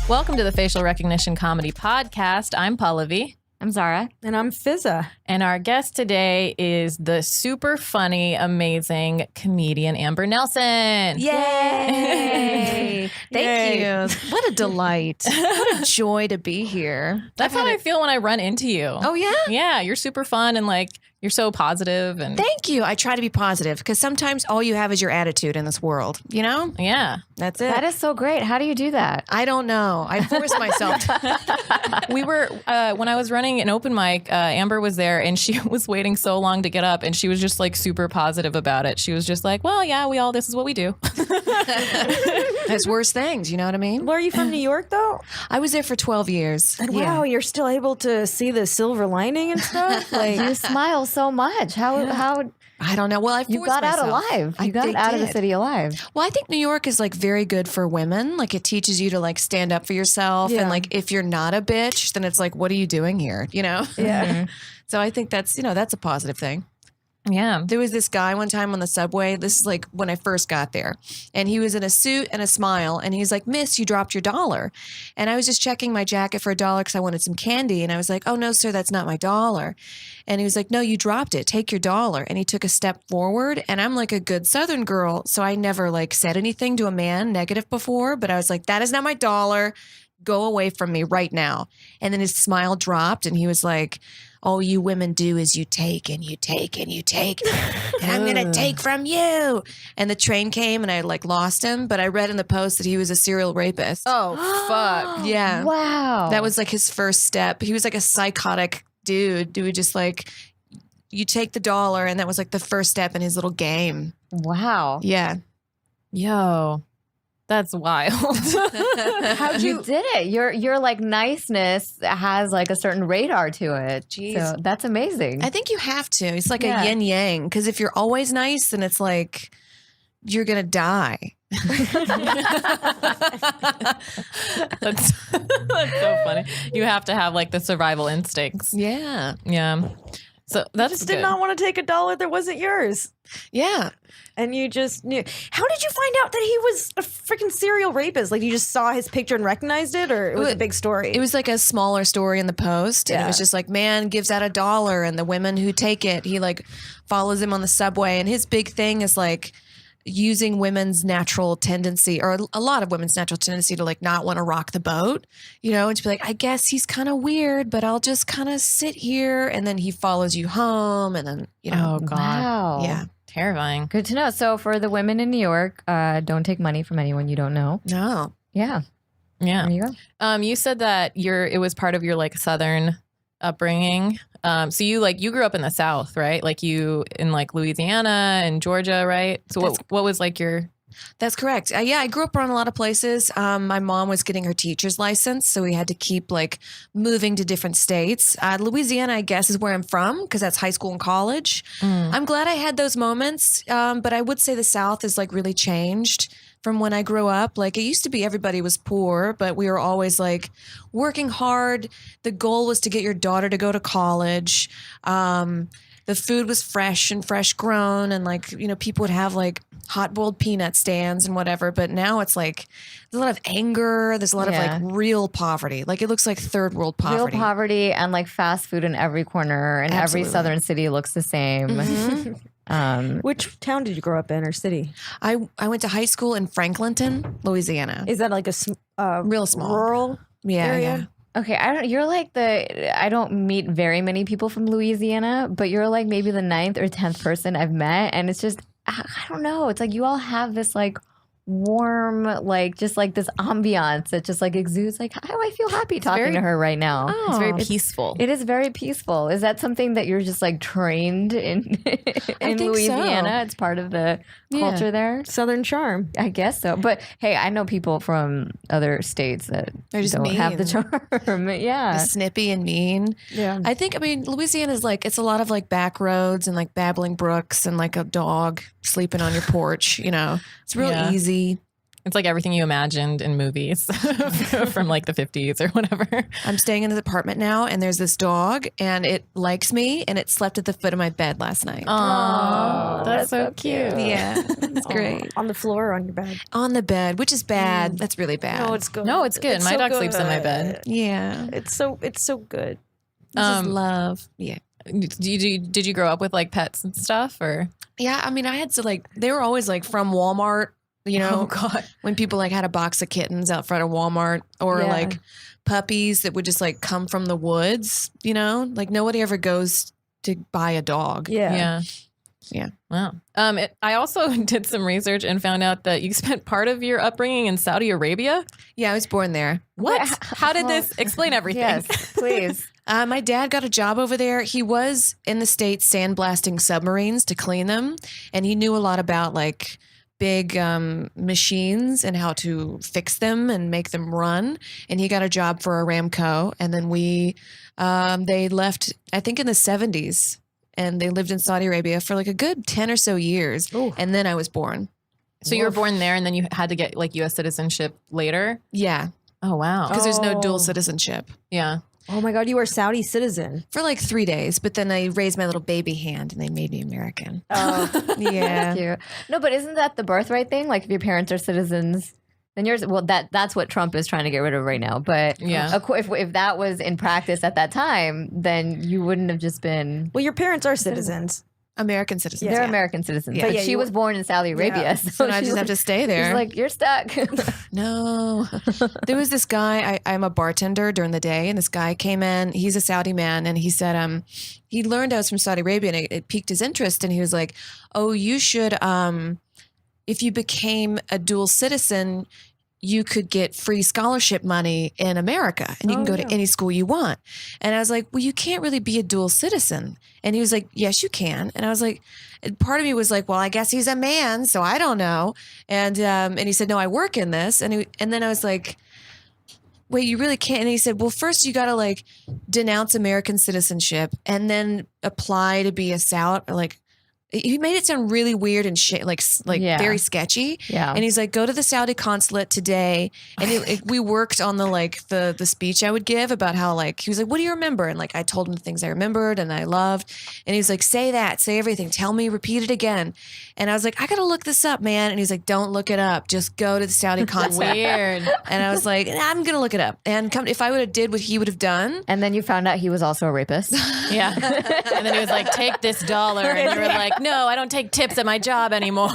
Welcome to the Facial Recognition Comedy Podcast. I'm Pallavi. I'm Zara. And I'm Fizza. And our guest today is the super funny, amazing comedian Amber Nelson. Yay! Thank Yay. you. What a delight. What a joy to be here. That's how I feel when I run into you. Oh, yeah? Yeah, you're super fun and like you're so positive. And Thank you. I try to be positive because sometimes all you have is your attitude in this world, you know? yeah. That's it. That is so great. How do you do that? I don't know. I force myself to. We were, when I was running an open mic, Amber was there and she was waiting so long to get up and she was just like super positive about it. She was just like, well, yeah, this is what we do. There's worse things, you know what I mean? Where are you from, New York, though? I was there for 12 years. And wow, you're still able to see the silver lining and stuff? Like, You smile so much. How I don't know. Well, I forced you got out myself. alive. I You got did- out of the did. city alive. Well, I think New York is like very good for women. Like it teaches you to like stand up for yourself. Yeah. And like if you're not a bitch, then it's like, what are you doing here? You know? yeah. So I think that's, that's a positive thing. Yeah. There was this guy one time on the subway. This is like when I first got there. And he was in a suit and a smile. And he's like, Miss, you dropped your $1. And I was just checking my jacket for $1 because I wanted some candy. And I was like, oh, no, sir, that's not my $1. And he was like, no, you dropped it. Take your $1. And he took a step forward. And I'm like a good Southern girl. So I never like said anything to a man negative before. But I was like, that is not my $1. Go away from me right now. And then his smile dropped. And he was like, all you women do is you take and you take and you take. And I'm going to take from you. And the train came and I like lost him. But I read in the Post that he was a serial rapist. Oh, fuck. Yeah. Wow. That was like his first step. He was like a psychotic dude who would just like, you take the $1. And that was like the first step in his little game. wow. Yeah. Yo, that's wild. How'd you did it? Your like niceness has like a certain radar to it. Jeez. So that's amazing. I think you have to. It's like Yeah. a yin yang. Because if you're always nice, then it's like you're going to die. That's so funny. You have to have like the survival instincts. Yeah. Yeah. So that's Just good. did not want to take $1 that wasn't yours. Yeah. And you just knew. How did you find out that he was a freaking serial rapist? Like, you just saw his picture and recognized it, or it was a big story? It was like a smaller story in the Post. And it was just like, man gives out $1 and the women who take it, he like follows him on the subway. And his big thing is like using women's natural tendency, or a lot of women's natural tendency to like not want to rock the boat, and to be like, I guess he's kind of weird, but I'll just kind of sit here. And then he follows you home. And then, Oh God. Wow. yeah. Terrifying. Good to know. So for the women in New York, don't take money from anyone you don't know. No. Yeah. Yeah. There you go. You said that it was part of your like Southern upbringing. So you grew up in the South, right? Like you in like Louisiana and Georgia, right? So what was like your... That's correct. Yeah, I grew up around a lot of places. My mom was getting her teacher's license, so we had to keep like moving to different states. Louisiana, I guess, is where I'm from because that's high school and college. I'm glad I had those moments, but I would say the South has like really changed from when I grew up. Like it used to be everybody was poor, but we were always like working hard. The goal was to get your daughter to go to college. The food was fresh and fresh grown, and like, people would have like hot boiled peanut stands and whatever. But now it's like there's a lot of anger. There's a lot of like real poverty. Like it looks like third world poverty. Real poverty and like fast food in every corner, and Absolutely. every southern city looks the same. Which town did you grow up in, or city? I went to high school in Franklinton, Louisiana. Is that like a Real small. rural area? Yeah. Okay, you're like I don't meet very many people from Louisiana, but you're like maybe the 9th or 10th person I've met. And it's just, I don't know. It's like you all have this like warm, like just like this ambiance that just like exudes like, how do I feel happy talking to her right now? It's very peaceful. It is very peaceful. Is that something that you're just like trained in in think Louisiana? so. It's part of the culture there? Southern charm. I guess so. But hey, I know people from other states that They're just don't have the mean. charm. Yeah. Snippy and mean. Yeah. I mean, Louisiana is like, it's a lot of like back roads and like babbling brooks and like a dog sleeping on your porch, It's real Yeah. easy. It's like everything you imagined in movies from like the 50s or whatever. I'm staying in an apartment now, and there's this dog, and it likes me, and it slept at the foot of my bed last night. Oh, that's so cute. Yeah, it's great. On the floor or on your bed? On the bed, which is bad. That's really bad. No, it's good. No, it's good. My dog sleeps in my bed. Yeah. It's so good. This is love. Yeah. Did you grow up with like pets and stuff or? Yeah, I mean, I had to like, they were always like from Walmart, you know, Oh God. when people like had a box of kittens out front of Walmart, or Yeah. like puppies that would just like come from the woods, you know, like nobody ever goes to buy a dog. Yeah. Yeah. Wow. I also did some research and found out that you spent part of your upbringing in Saudi Arabia. Yeah, I was born there. What? Wait, How did this explain everything? Yes, please. My dad got a job over there. He was in the States sandblasting submarines to clean them. And he knew a lot about like big machines and how to fix them and make them run. And he got a job for Aramco. And then they left, I think in the 70s. And they lived in Saudi Arabia for like a good 10 or so years. Ooh. And then I was born. So you were born there and then you had to get like U.S. citizenship later? Yeah. Oh, wow. Because there's no Oh. dual citizenship. Yeah. Oh my God, you were a Saudi citizen. For like 3 days. But then I raised my little baby hand and they made me American. Oh. Yeah. Cute. No, but isn't that the birthright thing? Like if your parents are citizens, then yours. Well, that's what Trump is trying to get rid of right now. But Yeah. if that was in practice at that time, then you wouldn't have just been. Well, your parents are citizens. American citizens. They're yeah. American citizens. Yeah. But Yeah, she you- was born in Saudi Arabia, Yeah. So I she just have to stay there. She's like, you're stuck. No. There was this guy, I'm a bartender during the day, and this guy came in. He's a Saudi man, and he said he learned I was from Saudi Arabia, and it piqued his interest. And he was like, oh, you should, if you became a dual citizen, you could get free scholarship money in America, and you can go to any school you want. And I was like, well, you can't really be a dual citizen. And he was like, yes, you can. And I was like, and part of me was like, well, I guess he's a man, so I don't know. And he said, no, I work in this. And then I was like, wait, you really can't? And he said, well, first you got to like denounce American citizenship and then apply to be a Saudi, like, he made it sound really weird and Yeah. very sketchy. Yeah. And he's like, go to the Saudi consulate today. And we worked on the speech I would give about how like, he was like, what do you remember? And like, I told him the things I remembered and I loved. And he's like, say everything. Tell me, repeat it again. And I was like, I got to look this up, man. And he's like, don't look it up. Just go to the Saudi consulate. Weird. And I was like, I'm going to look it up. And if I would have did what he would have done. And then you found out he was also a rapist. Yeah. And then he was like, take this $1. And you were like, no, I don't take tips at my job anymore.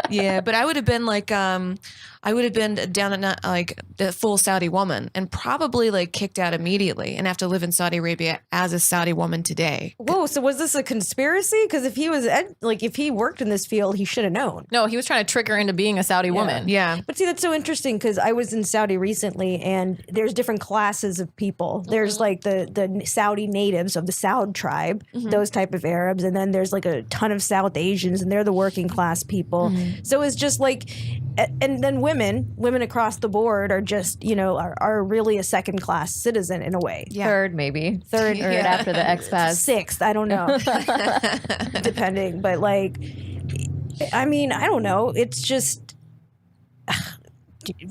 Yeah, but I would have been like, I would have been down at like a full Saudi woman and probably like kicked out immediately and have to live in Saudi Arabia as a Saudi woman today. Whoa, so was this a conspiracy? Because if he was if he worked in this field, he should have known. No, he was trying to trick her into being a Saudi woman. Yeah. But see, that's so interesting because I was in Saudi recently, and there's different classes of people. There's like the Saudi natives of the Saud tribe, those type of Arabs, and then there's like a ton of South Asians, and they're the working class people. So it's just like, and then women across the board are just are really a second class citizen in a way. Yeah. Third, maybe. Third, Third yeah. after the expats. Sixth, I don't know, depending. But like, I mean, I don't know. It's just.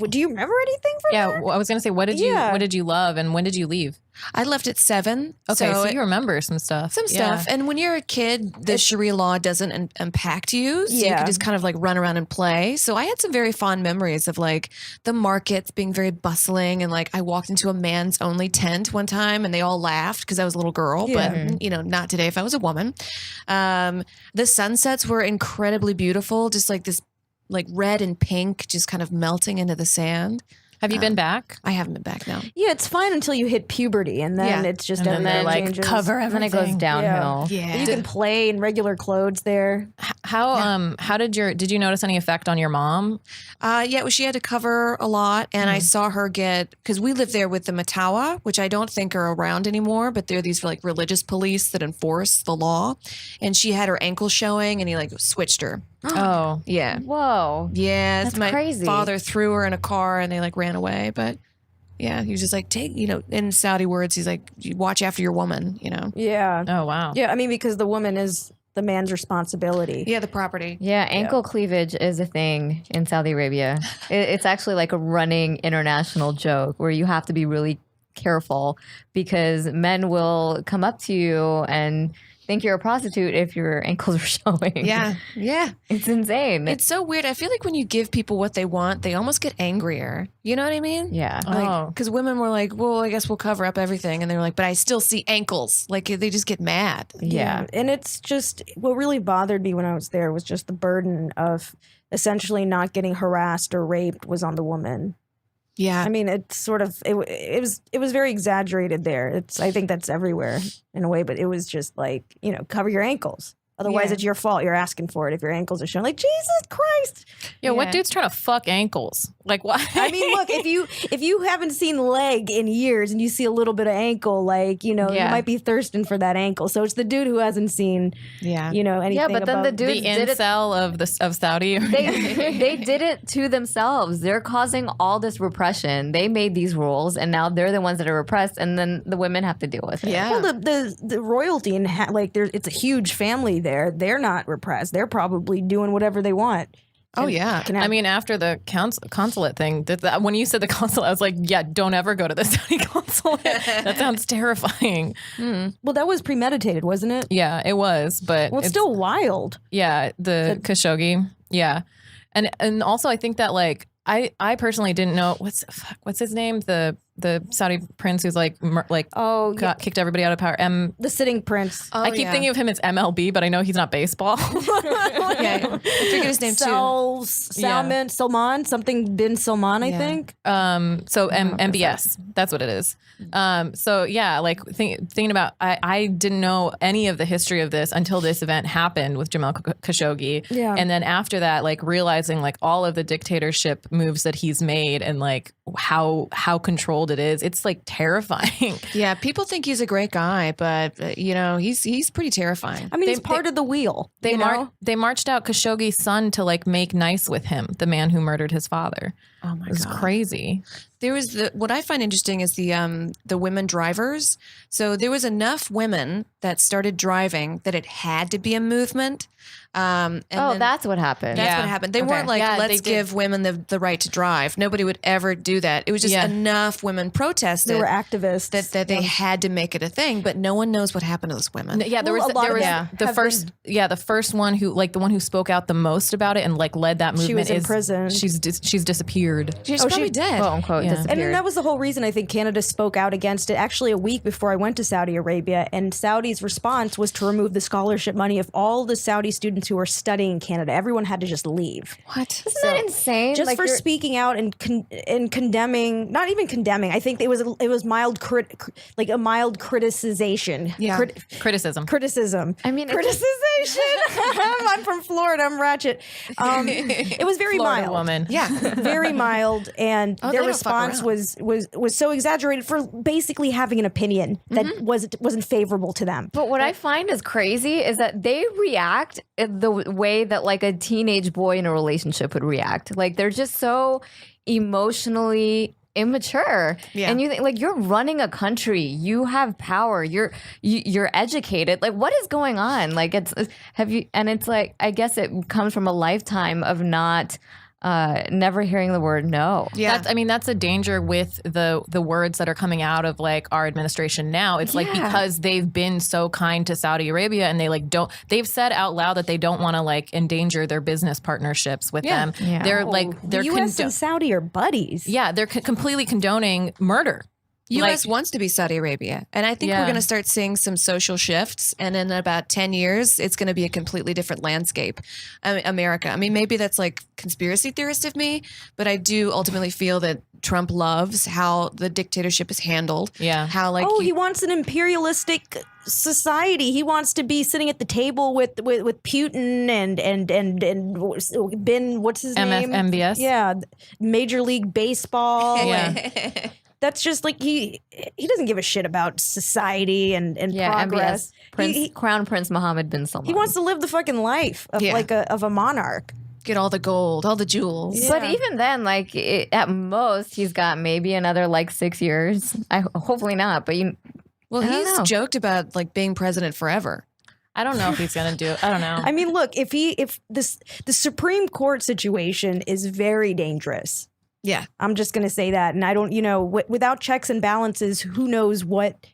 Do you remember anything from Yeah, that? well, I was gonna say, what did you love, and when did you leave? I left at 7. Okay, so you remember some stuff. some stuff. And when you're a kid, the Sharia law doesn't impact you. So you Yeah. can just kind of like run around and play. So I had some very fond memories of like the markets being very bustling. And like I walked into a man's only tent one time and they all laughed because I was a little girl, Yeah. but not today if I was a woman. The sunsets were incredibly beautiful. Just like this like red and pink, just kind of melting into the sand. Have you been back? I haven't been back now. Yeah, it's fine until you hit puberty, and then Yeah. it's just And then everything they like changes. cover And then it everything. goes downhill. Yeah. You can play in regular clothes there. How did you notice any effect on your mom? Well, she had to cover a lot, and I saw her because we live there with the Matawa, which I don't think are around anymore, but they're these like religious police that enforce the law. And she had her ankle showing, and he like switched her. Oh, Yeah, Whoa. yeah. That's my crazy. father threw her in a car, and they like ran away. But yeah, he was just like, in Saudi words, he's like, "You watch after your woman," Yeah. oh wow. Yeah, I mean, because the woman is the man's responsibility. Yeah, the property. Yeah, ankle cleavage is a thing in Saudi Arabia. It's actually like a running international joke where you have to be really careful because men will come up to you and think you're a prostitute if your ankles are showing. Yeah. It's insane. It's so weird. I feel like when you give people what they want, they almost get angrier. You know what I mean? yeah. Oh. Because women were like, well, I guess we'll cover up everything. And they were like, but I still see ankles. Like they just get mad. Yeah. And it's just what really bothered me when I was there was just the burden of essentially not getting harassed or raped was on the woman. Yeah. I mean, it's sort of it was very exaggerated there. I think that's everywhere in a way, but it was just like, cover your ankles. Otherwise, it's your fault. You're asking for it if your ankles are showing. Like, Jesus Christ. Yeah, what dude's trying to fuck ankles? Like, why? I mean, look, if you haven't seen leg in years and you see a little bit of ankle, like, you might be thirsting for that ankle. So it's the dude who hasn't seen, anything. Yeah, but then the above- dudes the did it. incel of Saudi. They did it to themselves. They're causing all this repression. They made these rules, and now they're the ones that are repressed, and then the women have to deal with it. Yeah. Well, the royalty and it's a huge family there. They're not repressed. They're probably doing whatever they want. Oh, yeah. I mean, after the consulate thing, when you said the consulate, I was like, yeah, don't ever go to the Saudi consulate. That sounds terrifying. Well, that was premeditated, wasn't it? Yeah, it was, but Well, it's still wild. yeah, the Khashoggi. Yeah. And also I think that like I personally didn't know what's his name? The Saudi prince who's like kicked everybody out of power. The sitting prince. I keep thinking of him as MLB, but I know he's not baseball. I forget his name too. Salman, something bin Salman, I think. So MBS, that's what it is. So yeah, like thinking about, I didn't know any of the history of this until this event happened with Jamal Khashoggi. Yeah. And then after that, like realizing like all of the dictatorship moves that he's made and like how controlled it is. It's like terrifying. Yeah, people think he's a great guy, but he's pretty terrifying. I mean, he's part of the wheel. They marched out Khashoggi's son to like make nice with him, the man who murdered his father. Oh my It was God. crazy. There was what I find interesting is the women drivers. So there was enough women that started driving that it had to be a movement. And then That's what happened. that's Yeah. what happened. They Okay. weren't like, Yeah, they let's did. give women the right to drive. Nobody would ever do that. It was just Yeah. enough women protested They were activists. that they had to make it a thing. But no one knows what happened to those women. Yeah, there Well, was a lot of the them first the first one who spoke out the most about it and like led that movement. She was in is prison. She's disappeared. She's Oh, probably she- dead. quote unquote Yeah. disappeared. And that was the whole reason I think Canada spoke out against it actually a week before I went to Saudi Arabia. And Saudi's response was to remove the scholarship money of all the Saudi students who were studying in Canada. Everyone had to just leave. What? Isn't that insane? Just Like, for you're- speaking out and condemning, not even condemning. I think it was a mild criticization. Yeah. Criticism. Criticism. I mean, it's criticization. I'm from Florida. I'm ratchet. It was very Florida mild. woman. Yeah. Very mild, and Oh, their they don't fuck response was so exaggerated for basically having an opinion that wasn't favorable to them. But what I find is crazy is that they react the way that like a teenage boy in a relationship would react. Like they're just so emotionally immature. Yeah. And you think like you're running a country, you have power, you're educated. Like what is going on? Like it's like I guess it comes from a lifetime of not never hearing the word no. Yeah. That's a danger with the words that are coming out of like our administration now. It's like because they've been so kind to Saudi Arabia and they've said out loud that they don't want to like endanger their business partnerships with them. Yeah. They're like the they're U.S. and Saudi are buddies. yeah, they're completely condoning murder. U.S. Like- wants to be Saudi Arabia. And I think we're Yeah. going to start seeing some social shifts. And in about 10 years, it's going to be a completely different landscape. America. I mean, maybe that's like conspiracy theorist of me, but I do ultimately feel that Trump loves how the dictatorship is handled. Yeah. How like he wants an imperialistic society. He wants to be sitting at the table with Putin and Ben. What's his name? MBS? Yeah, Major League Baseball. Yeah. That's just like he doesn't give a shit about society and progress. MBS. Crown Prince Mohammed bin Salman. He wants to live the fucking life of of a monarch. get all the gold, all the jewels. Yeah. But even then, like at most, he's got maybe another like 6 years. Hopefully not. But Well, I don't he's know. joked about like being president forever. I don't know if he's gonna do it. I don't know. I mean, look, if the Supreme Court situation is very dangerous. Yeah. I'm just going to say that. And I don't, without checks and balances, who knows what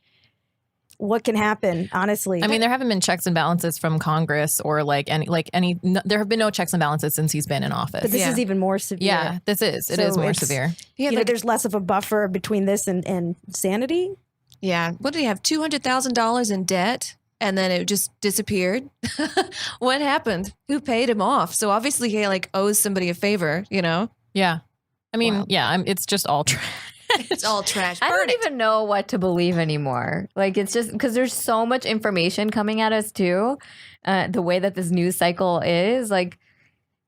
can happen, honestly. I mean, there haven't been checks and balances from Congress or there have been no checks and balances since he's been in office. But this is even more severe. Yeah, this is. It is more severe. Yeah, there's less of a buffer between this and sanity. Yeah. What did he have? $200,000 in debt? And then it just disappeared. What happened? Who paid him off? So obviously he owes somebody a favor, Yeah. I mean, it's just all trash. It's all trash. I don't even know what to believe anymore. It's just because there's so much information coming at us too. The way that this news cycle is,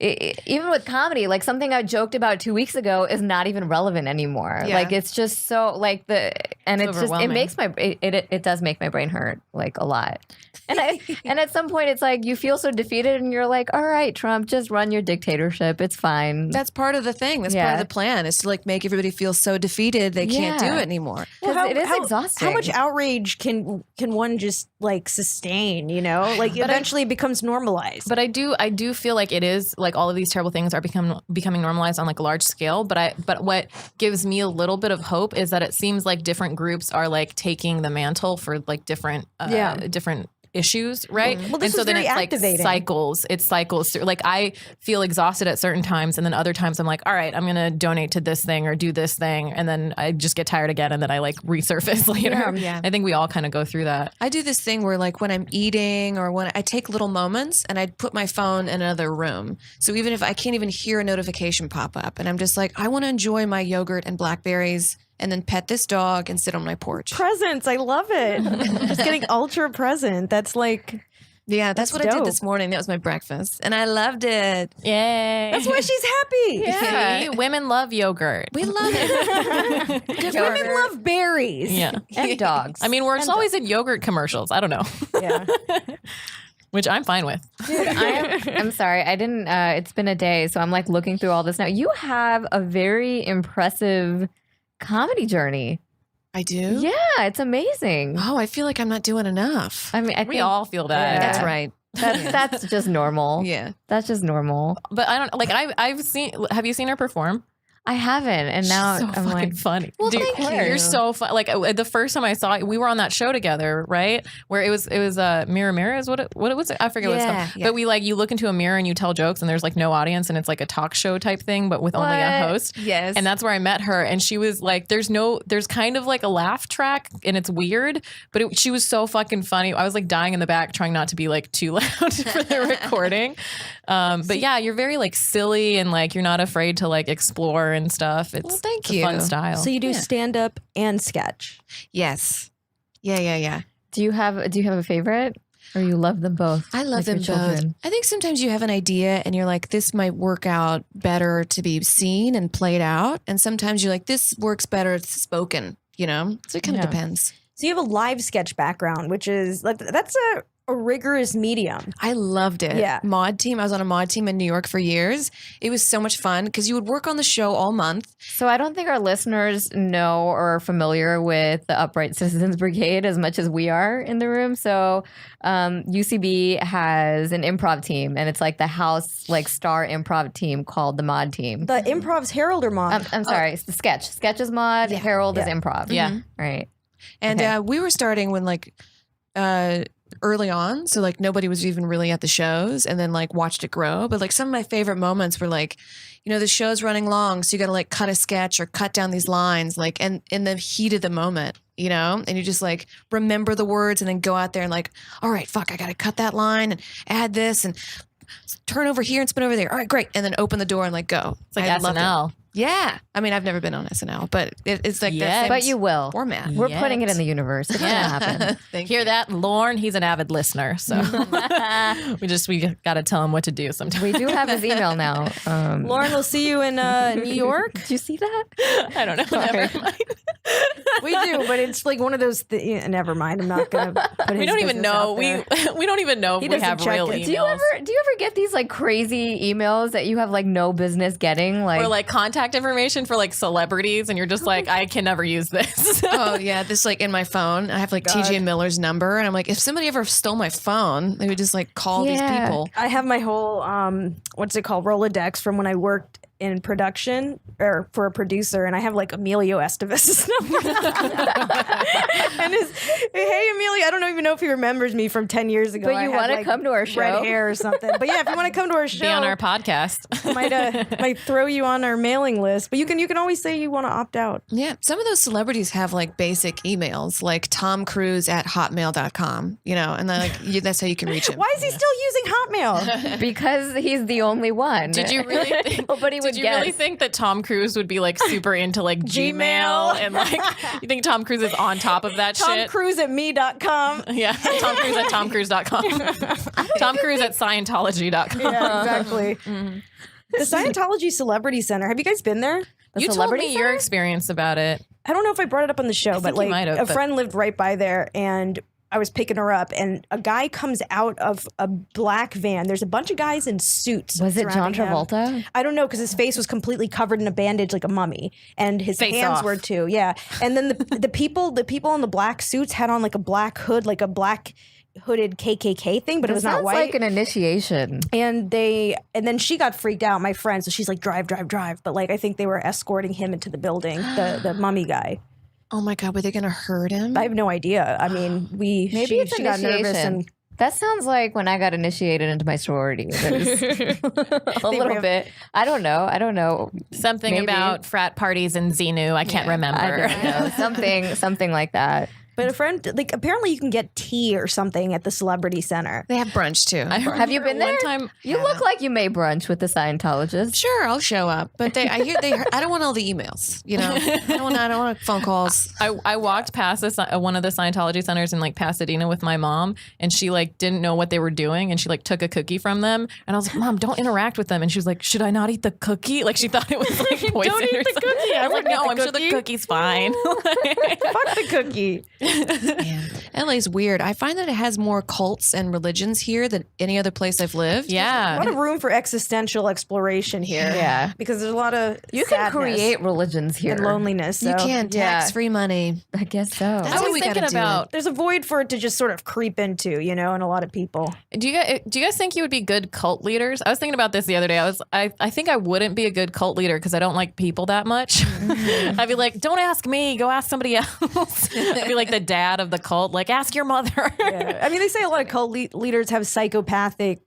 even with comedy, something I joked about 2 weeks ago is not even relevant anymore. Yeah. It's just so it does make my brain hurt a lot. And at some point it's you feel so defeated and you're all right, Trump, just run your dictatorship. It's fine. That's part of the thing. That's part of the plan is to make everybody feel so defeated they can't do it anymore. Because it is exhausting. How much outrage can one just sustain, eventually it becomes normalized. But I do feel like it is all of these terrible things are becoming normalized on a large scale. But what gives me a little bit of hope is that it seems like different groups are taking the mantle for different issues, right? Well, this and so was then very it's activating. it cycles through. I feel exhausted at certain times, and then other times I'm all right, I'm gonna donate to this thing or do this thing, and then I just get tired again, and then I resurface later. Yeah. I think we all kind of go through that. I do this thing where when I'm eating or when I take little moments and I put my phone in another room. So even if I can't even hear a notification pop up, and I'm just I want to enjoy my yogurt and blackberries and then pet this dog and sit on my porch. Presents. I love it. Just getting ultra present. That's yeah, that's what dope. I did this morning. That was my breakfast. And I loved it. Yay. That's why she's happy. Yeah. See, women love yogurt. We love it. Women love berries. Yeah. And dogs. I mean, we're always in yogurt commercials. I don't know. Yeah. Which I'm fine with. Dude, I'm sorry. I didn't, it's been a day. So I'm looking through all this now. You have a very impressive comedy journey. I do? Yeah, it's amazing. Oh, I feel like I'm not doing enough. I mean, We all feel that. Yeah. That's right. That's just normal. Yeah. That's just normal. But I don't have you seen her perform? I haven't, and now She's so I'm fucking funny. Well, Dude, thank you. You're so fun. The first time I saw it, we were on that show together, right? Where it was Mirror is what it was. I forget what it's called. Yeah. But we you look into a mirror and you tell jokes, and there's no audience, and it's a talk show type thing, but with only a host. Yes. And that's where I met her, and she was there's kind of a laugh track, and it's weird, but she was so fucking funny. I was dying in the back, trying not to be too loud for the recording. But yeah, you're very silly, and you're not afraid to explore and stuff. It's thank a you. fun style. So you do stand up and sketch. Yes. Yeah. Do you have a favorite, or you love them both? I love them like your both. children? I think sometimes you have an idea and you're this might work out better to be seen and played out. And sometimes you're this works better spoken, So it kind of depends. So you have a live sketch background, which is that's a rigorous medium. I loved it. Yeah. Mod team. I was on a mod team in New York for years. It was so much fun because you would work on the show all month. So I don't think our listeners know or are familiar with the Upright Citizens Brigade as much as we are in the room. So UCB has an improv team, and it's the house star improv team called the mod team. The improv's Herald or mod? I'm sorry, it's the sketch. Sketch is mod, Herald is improv. Yeah. Right. And we were starting when early on. So nobody was even really at the shows, and then watched it grow. But some of my favorite moments were the show's running long. So you got to cut a sketch or cut down these lines, and in the heat of the moment, and you just remember the words and then go out there and all right, fuck, I got to cut that line and add this and turn over here and spin over there. All right, great. And then open the door and go. It's SNL. Yeah. I mean, I've never been on SNL, but it's that same But you will. format. We're putting it in the universe. It's going to happen. Hear that, Lorne? He's an avid listener, so we got to tell him what to do sometimes. We do have his email now. Lauren will see you in New York. Did you see that? I don't know. Never mind. We do, but it's like one of those. Never mind. I'm not gonna. Put We don't even know. We don't even know if we have real emails. Do you ever get these like crazy emails that you have like no business getting, like or like contact information for like celebrities, and you're just like, I can never use this. Oh yeah, this like in my phone, I have like TJ Miller's number, and I'm like, if somebody ever stole my phone, they would just like call these people. I have my whole what's it called, Rolodex from when I worked in production or for a producer, and I have like Emilio Estevez's number. And hey Emilio, I don't even know if he remembers me from 10 years ago. But you want to come to our show? Red hair or something. But yeah, if you want to come to our show, be on our podcast. might throw you on our mailing list. But you can always say you want to opt out. Yeah, some of those celebrities have like basic emails, like Tom Cruise at hotmail.com, and then like that's how you can reach him. Why is he still using Hotmail? Because he's the only one. Did you really think, Nobody would did you really think that Tom Cruise would be like super into like Gmail and like you think Tom Cruise is on top of that shit? TomCruise@me.com. Yeah, Tom Cruise at TomCruise.com. Tom Cruise at Scientology.com. Yeah, exactly. The Scientology Celebrity Center. Have you guys been there? You told me your experience about it. I don't know if I brought it up on the show, but like a friend lived right by there, and I was picking her up, and a guy comes out of a black van. There's a bunch of guys in suits. Was it John surrounding him. Travolta? I don't know, because his face was completely covered in a bandage like a mummy, and his Face hands off. were too. Yeah, and then the people in the black suits had on like a black hood, like a black hooded KKK thing, but it was not white. Like an initiation. And then she got freaked out, my friend. So she's like, drive. But like, I think they were escorting him into the building, the mummy guy. Oh my God, were they going to hurt him? I have no idea. I mean, she got nervous and. That sounds like when I got initiated into my sorority. A little bit. I don't know. Something Maybe. about frat parties and Xenu. I can't remember. I don't know. Something like that. But a friend, like, apparently you can get tea or something at the Celebrity Center. They have brunch too. Have you been there? One time, You look like you may brunch with the Scientologists. Sure, I'll show up, but I don't want all the emails. I don't want phone calls. I walked past one of the Scientology centers in like Pasadena with my mom, and she like didn't know what they were doing, and she like took a cookie from them, and I was like, Mom, don't interact with them, and she was like, should I not eat the cookie? Like she thought it was like poison. Don't eat the cookie. I was like, no, I'm sure the cookie's fine. Fuck the cookie. Man, LA's weird. I find that it has more cults and religions here than any other place I've lived. A Yeah. lot of room for existential exploration here. Yeah. Because there's a lot of You can sadness create religions here. and loneliness. You so can tax-free money. I guess so. That's I how was we gotta thinking do about. There's a void for it to just sort of creep into, in a lot of people. Do you guys think you would be good cult leaders? I was thinking about this the other day. I think I wouldn't be a good cult leader because I don't like people that much. I'd be like, don't ask me, go ask somebody else. I'd be like the dad of the cult, like ask your mother. Yeah. I mean, they say a lot of cult leaders have psychopathic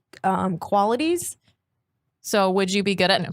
qualities. So would you be good at? No.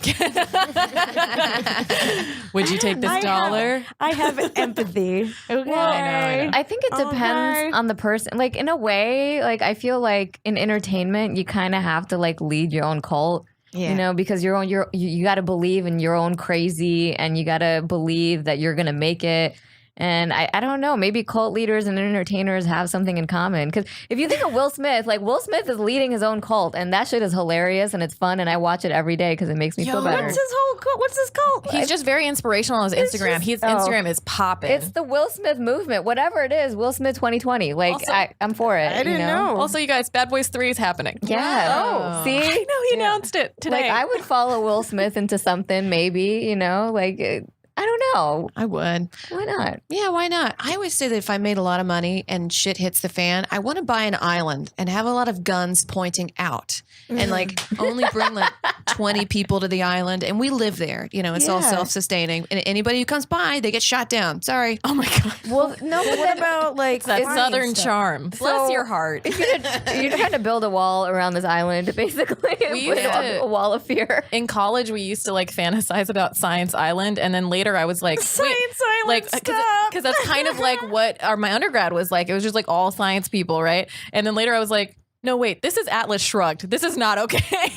Would you take this dollar? I have empathy. Okay. I know. I think it depends on the person. Like in a way, like I feel like in entertainment, you kind of have to like lead your own cult. Yeah. Because you got to believe in your own crazy, and you got to believe that you're gonna make it. And I don't know, maybe cult leaders and entertainers have something in common. Because if you think of Will Smith, like Will Smith is leading his own cult, and that shit is hilarious and it's fun, and I watch it every day because it makes me feel better. What's his whole cult? What's his cult? He's just very inspirational on his Instagram. His Instagram is popping. It's the Will Smith movement, whatever it is. Will Smith 2020. Like Also, I'm for it. I didn't know. Also, you guys, Bad Boys 3 is happening. Yeah. Oh. See? I know he announced it today. Like I would follow Will Smith into something, maybe. Like I don't know. I would. Why not? Yeah, why not? I always say that if I made a lot of money and shit hits the fan, I want to buy an island and have a lot of guns pointing out and like only bring like 20 people to the island, and we live there. It's all Yeah. self-sustaining, and anybody who comes by, they get shot down. Sorry. oh my God. Well, no, but What about like That farming Southern stuff? charm. Bless your heart. you're trying to build a wall around this island, basically. We Put used to- a wall of fear. In college, we used to like fantasize about Science Island, and then later I was like, Science Island, like stop. because that's kind of like what my undergrad was like. It was just like all science people, right? And then later I was like, no, wait, this is Atlas Shrugged. This is not okay.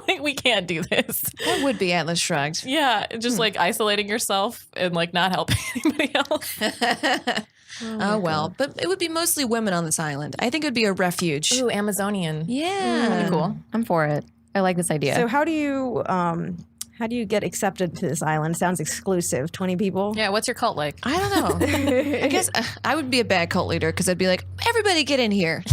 Like we can't do this. That would be Atlas Shrugged. Yeah, just like isolating yourself and like not helping anybody else. Oh, well. But it would be mostly women on this island. I think it would be a refuge. Ooh, Amazonian. Yeah. Cool. I'm for it. I like this idea. So how do you How do you get accepted to this island? Sounds exclusive. 20 people. Yeah, what's your cult like? I don't know. I guess I would be a bad cult leader because I'd be like, everybody get in here.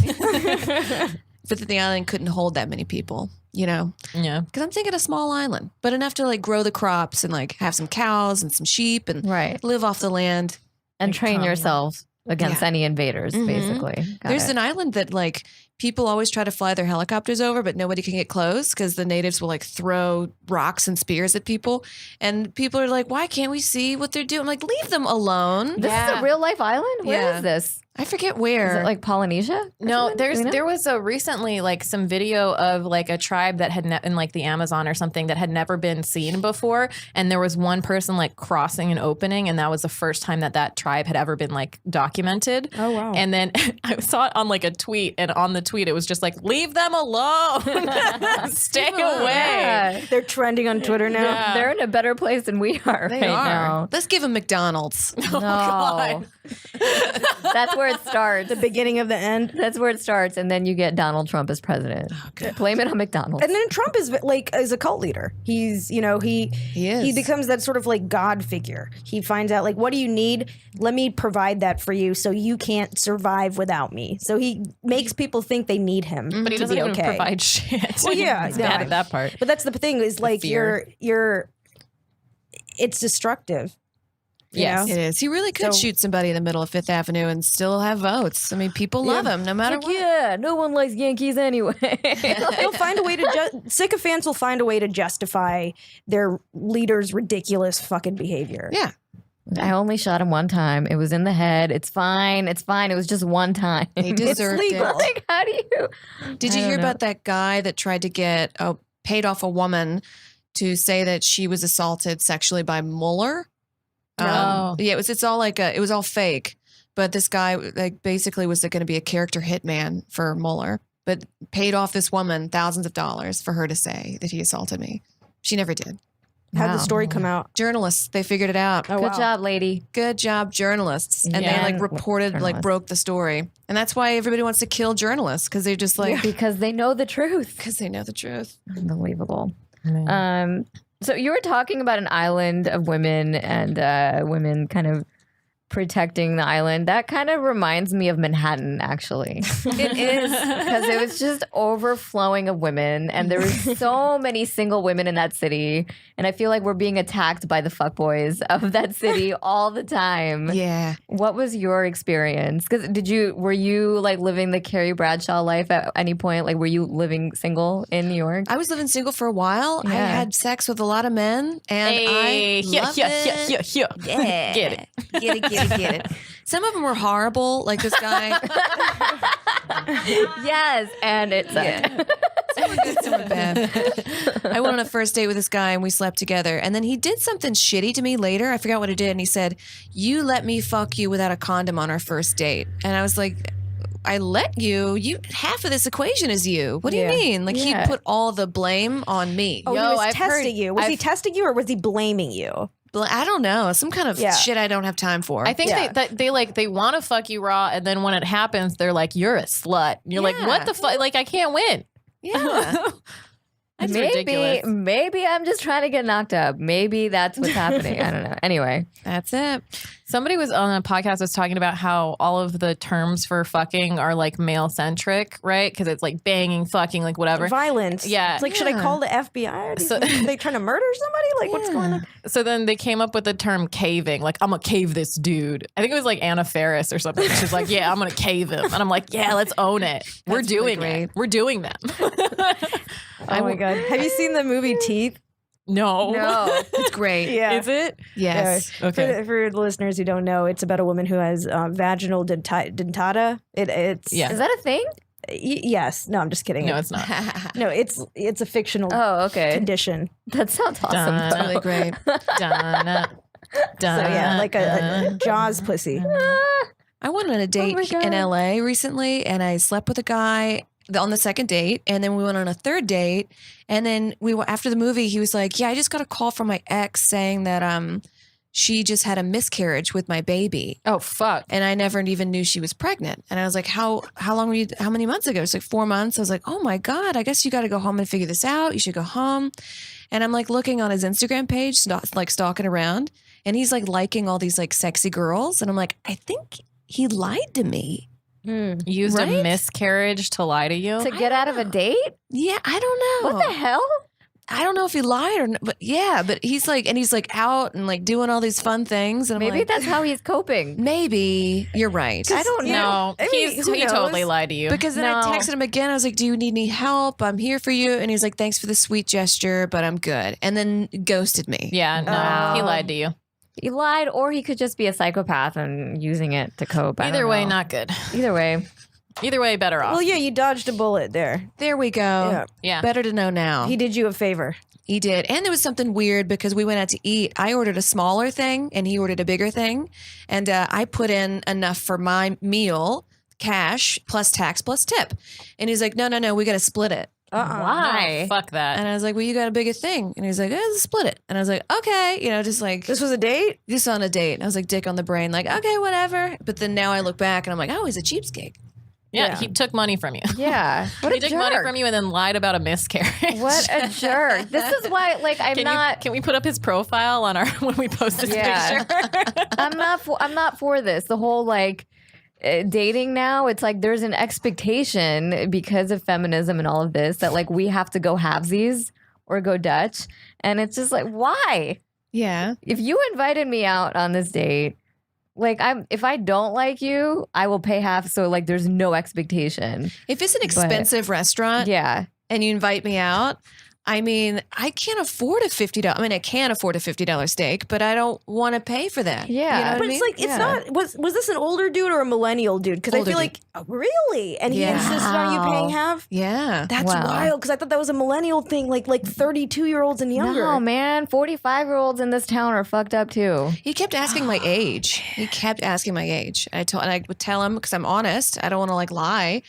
But the island couldn't hold that many people, Yeah. Because I'm thinking a small island, but enough to like grow the crops and like have some cows and some sheep and live off the land. And Like train commune. yourself against any invaders, basically. Got There's it. an island that like people always try to fly their helicopters over, but nobody can get close because the natives will like throw rocks and spears at people. And people are like, why can't we see what they're doing? I'm like, leave them alone. This is a real life island? Where Yeah. is this? I forget Is where. it like Polynesia? or No, something? Do we know? there was a recently like some video of like a tribe that had in like the Amazon or something that had never been seen before, and there was one person like crossing an opening, and that was the first time that tribe had ever been like documented. Oh, wow. And then I saw it on like a tweet, and on the tweet it was just like, leave them alone, stay away. Yeah. They're trending on Twitter now. Yeah. They're in a better place than we are They right are. now. Let's give them McDonald's. No. God. That's where it starts. The beginning of the end. That's where it starts, and then you get Donald Trump as president. Blame it on McDonald's. And then Trump is like is a cult leader. He's he is. he becomes that sort of like God figure. He finds out like, what do you need? Let me provide that for you, so you can't survive without me. So he makes people think they need him, But he to doesn't be even okay. provide shit. Well, yeah, He's no. bad at that part. But that's the thing is like fear. you're it's destructive. you Yes. know? It is. He really could So- shoot somebody in the middle of Fifth Avenue and still have votes. I mean, people love him no matter what. Yeah, no one likes Yankees anyway. He'll find a way to sycophants will find a way to justify their leader's ridiculous fucking behavior. Yeah. I only shot him one time. It was in the head. It's fine. It's fine. It was just one time. He deserved legal. it. Like, how do you? Did you I hear don't know. about that guy that tried to get paid off a woman to say that she was assaulted sexually by Mueller? No. Yeah, it's all like it was all fake. But this guy like basically was going to be a character hitman for Mueller, but paid off this woman thousands of dollars for her to say that he assaulted me. She never did. How'd Wow. the story come out? Journalists, they figured it out. Oh, Good wow. job, lady. Good job, journalists. And Yeah. they like reported, like Journalists. broke the story. And that's why everybody wants to kill journalists because they're just like, Because they know the truth. because they know the truth. Unbelievable. So you were talking about an island of women and women kind of protecting the island. That kind of reminds me of Manhattan, actually. It is because it was just overflowing of women, and there were so many single women in that city. And I feel like we're being attacked by the fuckboys of that city all the time. Yeah. What was your experience? Because were you like living the Carrie Bradshaw life at any point? Like, were you living single in New York? I was living single for a while. I Yeah. had sex with a lot of men, and Hey, I loved it. yeah. Yeah. Get it. Get it. Some of them were horrible, like this guy. Yes, and it's Some were good, some were bad. I went on a first date with this guy, and we slept together. And then he did something shitty to me later. I forgot what he did. And he said, "You let me fuck you without a condom on our first date." And I was like, I let you. Half of this equation is you. What do you mean? Like Yeah. he put all the blame on me. Oh, Yo, he was I've heard- testing you. Was he testing you or was he blaming you? I don't know. Some kind of Yeah. shit I don't have time for. I think Yeah. they want to fuck you raw, and then when it happens, they're like, "You're a slut." You're like, Yeah. "What the fuck? Like, I can't win." yeah. That's ridiculous. maybe I'm just trying to get knocked up. Maybe that's what's happening. I don't know. Anyway, That's it. Somebody was on a podcast was talking about how all of the terms for fucking are like male centric, right? Because it's like banging, fucking, like whatever. Violence. Yeah. It's like, should I Yeah. call the FBI? Are So- they trying to murder somebody? Like, what's going on? So then they came up with the term caving. Like, I'm gonna cave this dude. I think it was like Anna Faris or something. She's like, "Yeah, I'm gonna cave him," and I'm like, "Yeah, let's own it. We're That's really doing great. it. We're doing them." Oh my God. Have you seen the movie Teeth? No. no. It's great. Yeah. Is it? Yes. Okay. For the listeners who don't know, it's about a woman who has vaginal dentata. It's Yeah. Is that a thing? Yes. No, I'm just kidding. No, it's not. No, it's a fictional Oh, okay. condition. That sounds awesome. Dun. It's really great. Donna. So yeah, like a Jaws pussy. I went on a date my God. in LA recently, and I slept with a guy on the second date, and then we went on a third date, and then we were after the movie. He was like, "Yeah, I just got a call from my ex saying that she just had a miscarriage with my baby. Oh, fuck. And I never even knew she was pregnant. And I was like, how long were you, how many months ago? It's like 4 months. I was like, oh my God, I guess you got to go home and figure this out. You should go home. And I'm like looking on his Instagram page, like stalking around. And he's like liking all these like sexy girls. And I'm like, I think he lied to me. Used a miscarriage to lie to you? To get out of a date? Yeah, I don't know. What the hell? I don't know if he lied or not, but yeah, but he's like out and like doing all these fun things. And I'm Maybe like, that's how he's coping. maybe you're right. I don't know. No, I mean, who he knows? totally lied to you. Because then I texted him again. I was like, do you need any help? I'm here for you. And he's like, thanks for the sweet gesture, but I'm good. And then ghosted me. Yeah, no, he lied to you. He lied, or he could just be a psychopath and using it to cope. I Either don't way, know. not good. Either way. Either way, better off. Well, yeah, you dodged a bullet there. There we go. Yeah. Yeah. Better to know now. He did you a favor. He did. And there was something weird because we went out to eat. I ordered a smaller thing and he ordered a bigger thing. And I put in enough for my meal, cash, plus tax, plus tip. And he's like, no, we got to split it. Why? No, fuck that. And I was like, well, you got a bigger thing. And he's like, let's split it. And I was like, okay. You know, just like, This was a date? just on a date. And I was like, dick on the brain, like, okay, whatever. But then now I look back and I'm like, oh, he's a cheapskate. Yeah, he took money from you. Yeah. What He a took jerk. money from you and then lied about a miscarriage. What a jerk. This is why, like, Can we put up his profile on our when we post this Yeah. picture? I'm not for this. The whole, like, dating now, it's like there's an expectation because of feminism and all of this that, like, we have to go halvesies or go Dutch. And it's just like, why? Yeah. If you invited me out on this date, like, if I don't like you, I will pay half. So, like, there's no expectation. If it's an expensive restaurant Yeah. and you invite me out, I mean, I can't afford a $50. I mean, I can afford a $50 steak, but I don't want to pay for that. Yeah. You know what But I it's mean? like, it's not, was this an older dude or a millennial dude? Because I Older feel like, really? And he Yeah. insisted on you paying half? Yeah. That's Wow. wild, because I thought that was a millennial thing, like 32-year-olds and younger. No, man. 45-year-olds in this town are fucked up, too. He kept asking my age. He kept asking my age. And I would tell him because I'm honest. I don't want to like lie.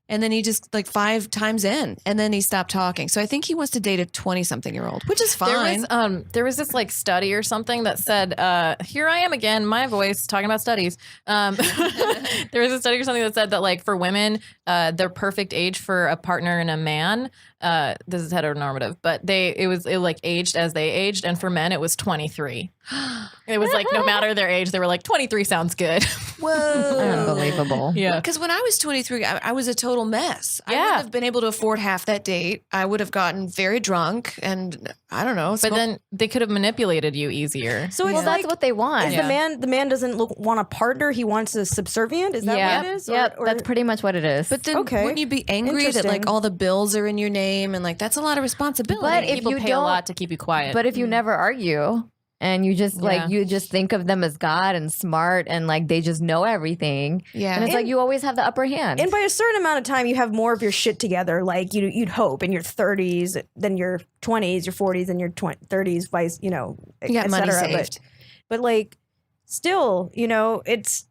And then he just like 5 times in, and then he stopped talking. So I think he wants to date a 20-something-year-old, which is fine. There was this like study or something that said, here I am again, my voice talking about studies. There was a study or something that said that like for women, their perfect age for a partner and a man, this is heteronormative, but it like aged as they aged, and for men it was 23. It was like no matter their age, they were like 23 sounds good. Whoa. Unbelievable. Yeah. Because when I was 23, I was a total mess. I Yeah. wouldn't have been able to afford half that date. I would have gotten very drunk and I don't know. But then they could have manipulated you easier. So it's Well, like, that's what they want. is the man doesn't want a partner, he wants a subservient? Is that yeah. what it is? Yep, that's pretty much what it is. But then Okay. wouldn't you be angry that like Interesting. all the bills are in your name and like that's a lot of responsibility? But if People you pay a don't- lot to keep you quiet. But if you never argue and you just like you just think of them as God and smart and like they just know everything, Yeah. and it's like you always have the upper hand. And by a certain amount of time, you have more of your shit together. Like you'd hope in your 30s, then your 20s, your 40s, and your 30s, vice, you got et money cetera. saved. But like, still, it's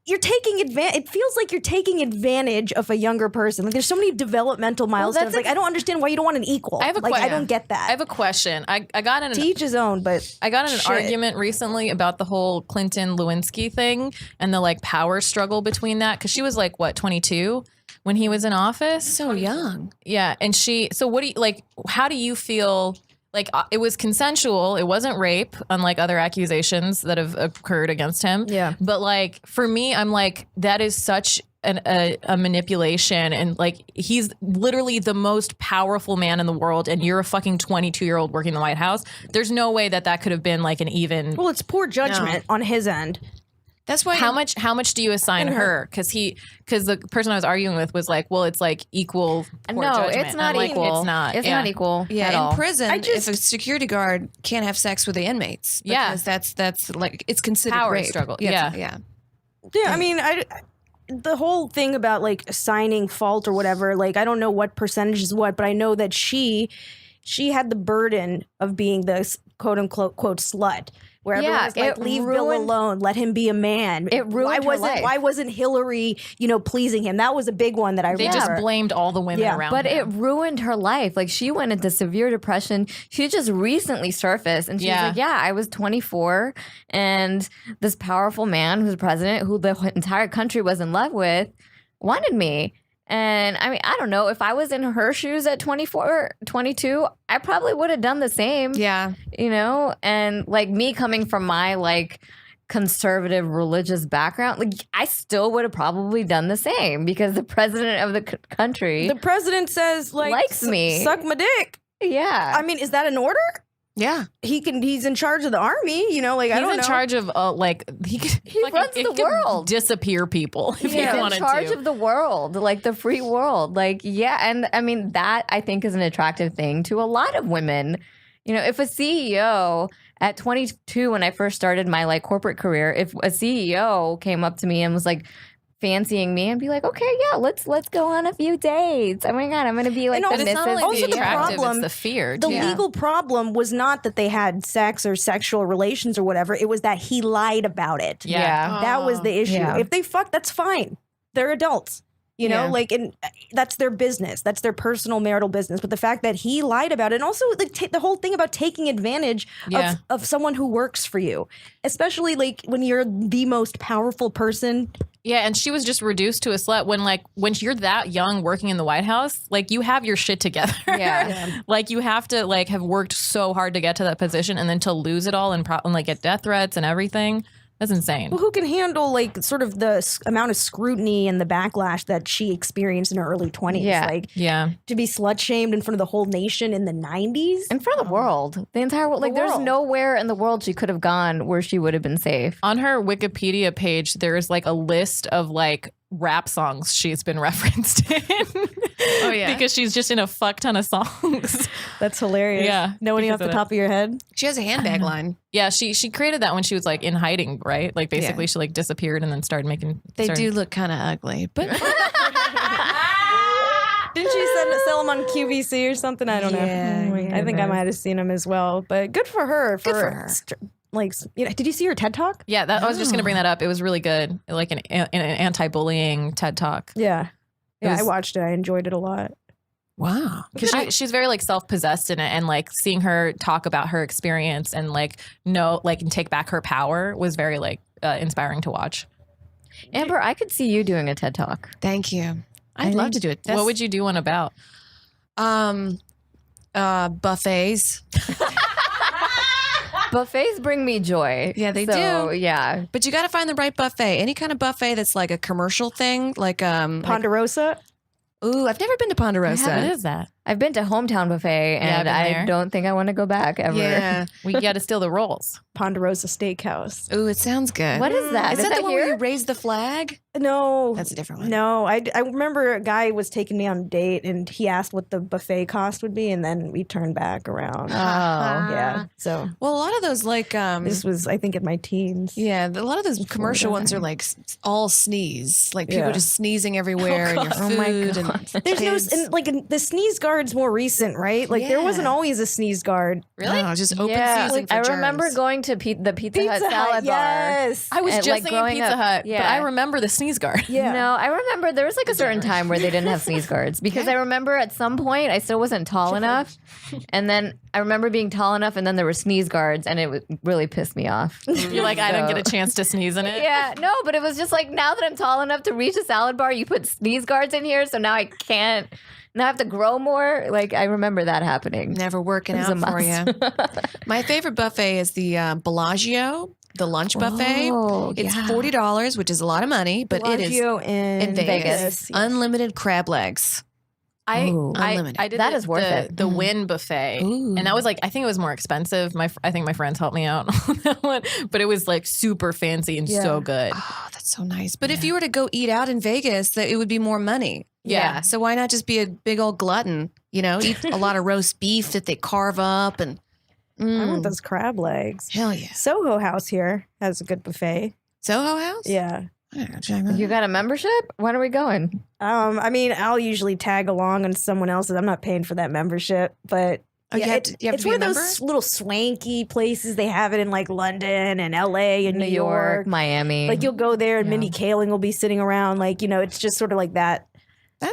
you're taking advantage. It feels like you're taking advantage of a younger person. Like there's so many developmental milestones. Like I don't understand why you don't want an equal. I have a like I question. don't get that. I have a question. I got in to an each his own, but I got in an Shit. argument recently about the whole Clinton Lewinsky thing and the like power struggle between that, because she was like what 22 when he was in office. So young. Yeah, and so what do you like? How do you feel? Like it was consensual. It wasn't rape, unlike other accusations that have occurred against him. Yeah. But like for me, I'm like that is such a manipulation, and like he's literally the most powerful man in the world, and you're a fucking 22-year-old working in the White House. There's no way that could have been like an even. well, it's poor judgment on his end. That's why How much do you assign her? Because the person I was arguing with was like, well, it's like equal. Poor no, judgment. it's And not I'm like, equal. It's not. It's Yeah. not equal. Yeah, at in all. prison, I just- if a security guard can't have sex with the inmates, Yeah. because that's like it's considered Power rape. struggle. Yeah, Yeah. Yeah, I mean, the whole thing about like assigning fault or whatever, like I don't know what percentage is what, but I know that she had the burden of being the quote unquote slut. Where Yeah, everyone's like, it leave Bill ruined- alone, let him be a man. It ruined her life. Why wasn't Hillary, pleasing him? That was a big one that I They remember. just blamed all the women around But it him. ruined her life. Like she went into severe depression. She just recently surfaced and she's Yeah. like, yeah, I was 24 and this powerful man who's president who the entire country was in love with wanted me. And I mean, I don't know. If I was in her shoes at 24, 22, I probably would have done the same. Yeah. And like me coming from my like conservative religious background, like I still would have probably done the same because the president of the country The president says, like, likes me. suck my dick. Yeah. I mean, is that an order? Yeah. He's in charge of the army, I don't He's know. in charge of He runs the world. Disappear people if He's he in wanted charge to. of the world, like the free world. Like, yeah. And I mean, that I think is an attractive thing to a lot of women. If a CEO at 22, when I first started my like corporate career, if a CEO came up to me and was like, fancying me and be like, okay, yeah, let's go on a few dates. Oh my God, I'm gonna be like And the also- But it's not Mrs. only Also the the attractive, problem- it's the fear. The too. legal problem was not that they had sex or sexual relations or whatever. It was that he lied about it. Yeah. That was the issue. Yeah. If they fuck, that's fine. They're adults. Yeah. And that's their business. That's their personal marital business. But the fact that he lied about it, and also the whole thing about taking advantage Yeah. of someone who works for you, especially like when you're the most powerful person. Yeah, and she was just reduced to a slut when you're that young working in the White House, like you have your shit together. Yeah. Like you have to like have worked so hard to get to that position and then to lose it all and like get death threats and everything. That's insane. Well, who can handle like sort of the amount of scrutiny and the backlash that she experienced in her early 20s? Yeah. Like Yeah. to be slut shamed in front of the whole nation in the 90s. And for the world, the entire world. Like, there's world. nowhere in the world she could have gone where she would have been safe. On her Wikipedia page, there's like a list of like rap songs she's been referenced in. Oh, yeah? Because she's just in a fuck ton of songs. That's hilarious. Yeah, Know any because off the of top of your head? She has a handbag line. Yeah, she created that when she was like in hiding, right? Like basically she like disappeared and then started making They do look kind of ugly, but Didn't she sell them on QVC or something? I don't Yeah, know. I think I might have seen them as well. But good for her. Good for her. Did you see her TED Talk? Yeah, I was just gonna bring that up. It was really good, like an anti-bullying TED Talk. Yeah. Yeah, was- I watched it. I enjoyed it a lot. wow. Because she's very like self-possessed in it, and like seeing her talk about her experience and like and take back her power was very like inspiring to watch. Amber, I could see you doing a TED Talk. Thank you. I'd love to do it. What would you do one about? Buffets. Buffets bring me joy. Yeah, they So, do. Yeah. But you got to find the right buffet. Any kind of buffet that's like a commercial thing, like Ponderosa? ooh, I've never been to Ponderosa. What is that? I've been to Hometown Buffet Yeah, I've and been I there. don't think I want to go back ever. Yeah. We got to steal the rolls. Ponderosa Steakhouse. Ooh, it sounds good. What is that? Is that the one where here? you raise the flag? No. That's a different one. No, I remember a guy was taking me on a date and he asked what the buffet cost would be, and then we turned back around. Oh. Yeah. So Well, a lot of those like this was, I think, in my teens. yeah, a lot of those commercial ones are like all sneeze, like people Yeah. just sneezing everywhere and your Oh my food God. and There's kids. the sneeze guard's more recent, right? Like there wasn't Yeah. always a sneeze guard. Really? No, just open Yeah, season for I germs. remember going to the Pizza Hut salad bar. yes. I was And, just like, thinking growing Pizza up, Hut, but yeah. I remember the sneeze guard. Yeah. No, I remember there was like a certain time where they didn't have sneeze guards because I remember at some point I still wasn't tall enough. And then I remember being tall enough and then there were sneeze guards and it really pissed me off. You're like, I don't get a chance to sneeze in it. Yeah, no, but it was just like now that I'm tall enough to reach a salad bar, you put sneeze guards in here. So now I can't. Now I have to grow more. Like I remember that happening. Never working It was out a for you. My favorite buffet is the Bellagio, the lunch buffet. Oh, It's yeah. $40, which is a lot of money, but it is Bellagio in Vegas. Unlimited crab legs. Ooh. Unlimited. I did That is worth it. The Wynn buffet, Ooh. and that was like I think it was more expensive. I think my friends helped me out on that one, but it was like super fancy and so good. Oh, that's so nice. But if you were to go eat out in Vegas, that it would be more money. Yeah. So why not just be a big old glutton? You know, eat a lot of roast beef that they carve up and I want those crab legs. hell yeah. Soho House here has a good buffet. Soho House? Yeah. I gotta check that out. You got a membership? When are we going? I mean, I'll usually tag along on someone else's. I'm not paying for that membership, but Oh, you have to it's be one a of member? those little swanky places. They have it in like London and LA and New York. Miami. Like you'll go there and Mindy Kaling will be sitting around. Like, it's just sort of like that